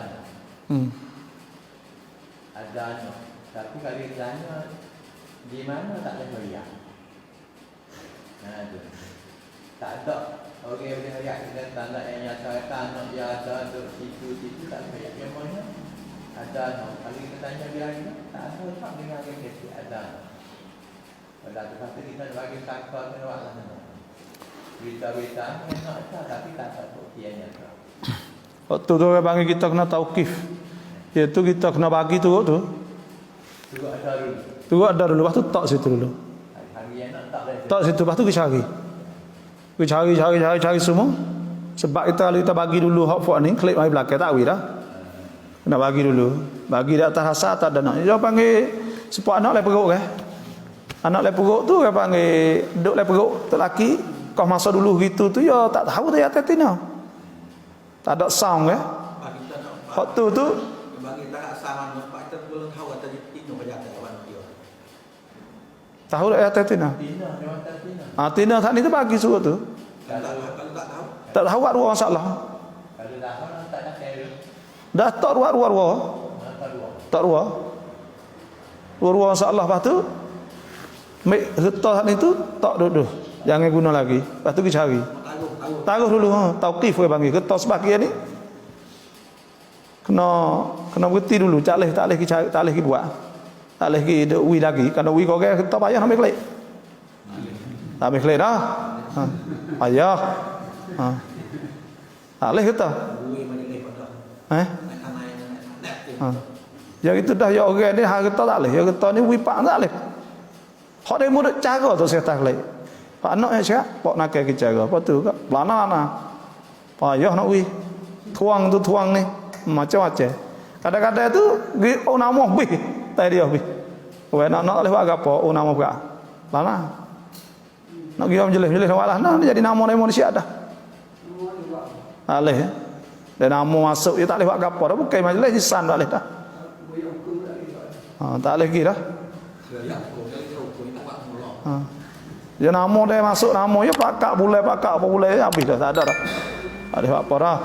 Ada. Tapi kalau tanya di mana tak ada royak. Nah tu. Tak ada. Orang yang royak kita tanda yang nyata anak dia ada untuk situ tak royak. Yang mana? Ada. Kalau kita tanya dia ni tak ada tak dengar yang kecil ada. Pada tu kata kita bagi sakar kena buat lah. Berita-berita ni nak ada tapi tak ada bukti yang nyata. Waktu tu orang panggil kita kena tauqif. Iaitu kita kena bagi turut tu. Turut ada dulu. Turut ada dulu. Lepas tu tak situ dulu. Hari yang nak tak boleh. Tak situ. Lepas tu kita cari semua. Sebab kita kalau kita bagi dulu hak fuak ni, klik mai belakang tak dah. Kena bagi dulu. Bagi di atas rasa tak ada nak. Dia panggil sepuak anak lai perut ke. Anak lai perut tu dia panggil duduk lai perut tu lelaki. Kau masa dulu gitu tu ya tak tahu dia atas tina. Tak ada sound ke. Hak tu bagi tak sama sebab kita belum tahu atas tina pada atas awan dia. Tahu tak atas tina? Tina, dia atas tina. Tina saat ni tu bagi suruh tu. Kalau tak tahu. Tak tahu dua masalah. Kalau dah tak ada kira. Dah tak dua. Tak dua. Dua masalah lepas tu. Mek getah saat ni tu tak duduk. Jangan guna lagi. Lepas tu kita cari. Taruh dulu tauqif dia panggil. Getah sebahagian ni kena berhenti dulu. Tak boleh kita buat. Tak boleh kita wi lagi. Kalau wi kau kita payah nak ambil klik. Tak ambil klik dah. Payah. Tak boleh kita. Ya itu dah ya orang ni hak kita tak boleh. Ya kita ni wi pak tak boleh. Hak dia mudah cara tu saya tak boleh. Pak anak yang cakap, pak nak kaya cara. Apa tu kak? Pelana. Payah nak wi. Tuang tu tuang ni. Macam-macam. Kadang-kadang tu, nama bih. Tak dia bih. Nak boleh buat apa? Nama buat. Pelana. Nak pergi menjelis lah. Nah, dia jadi nama dia siap dah. Tak boleh. Dan nama masuk, dia tak boleh buat apa. Dah bukan majlis, lisan tak boleh dah. Tak boleh pergi dah. Dia nama dia masuk nama dia pakak apa boleh habis dah tak ada dah. Tak ada apa dah.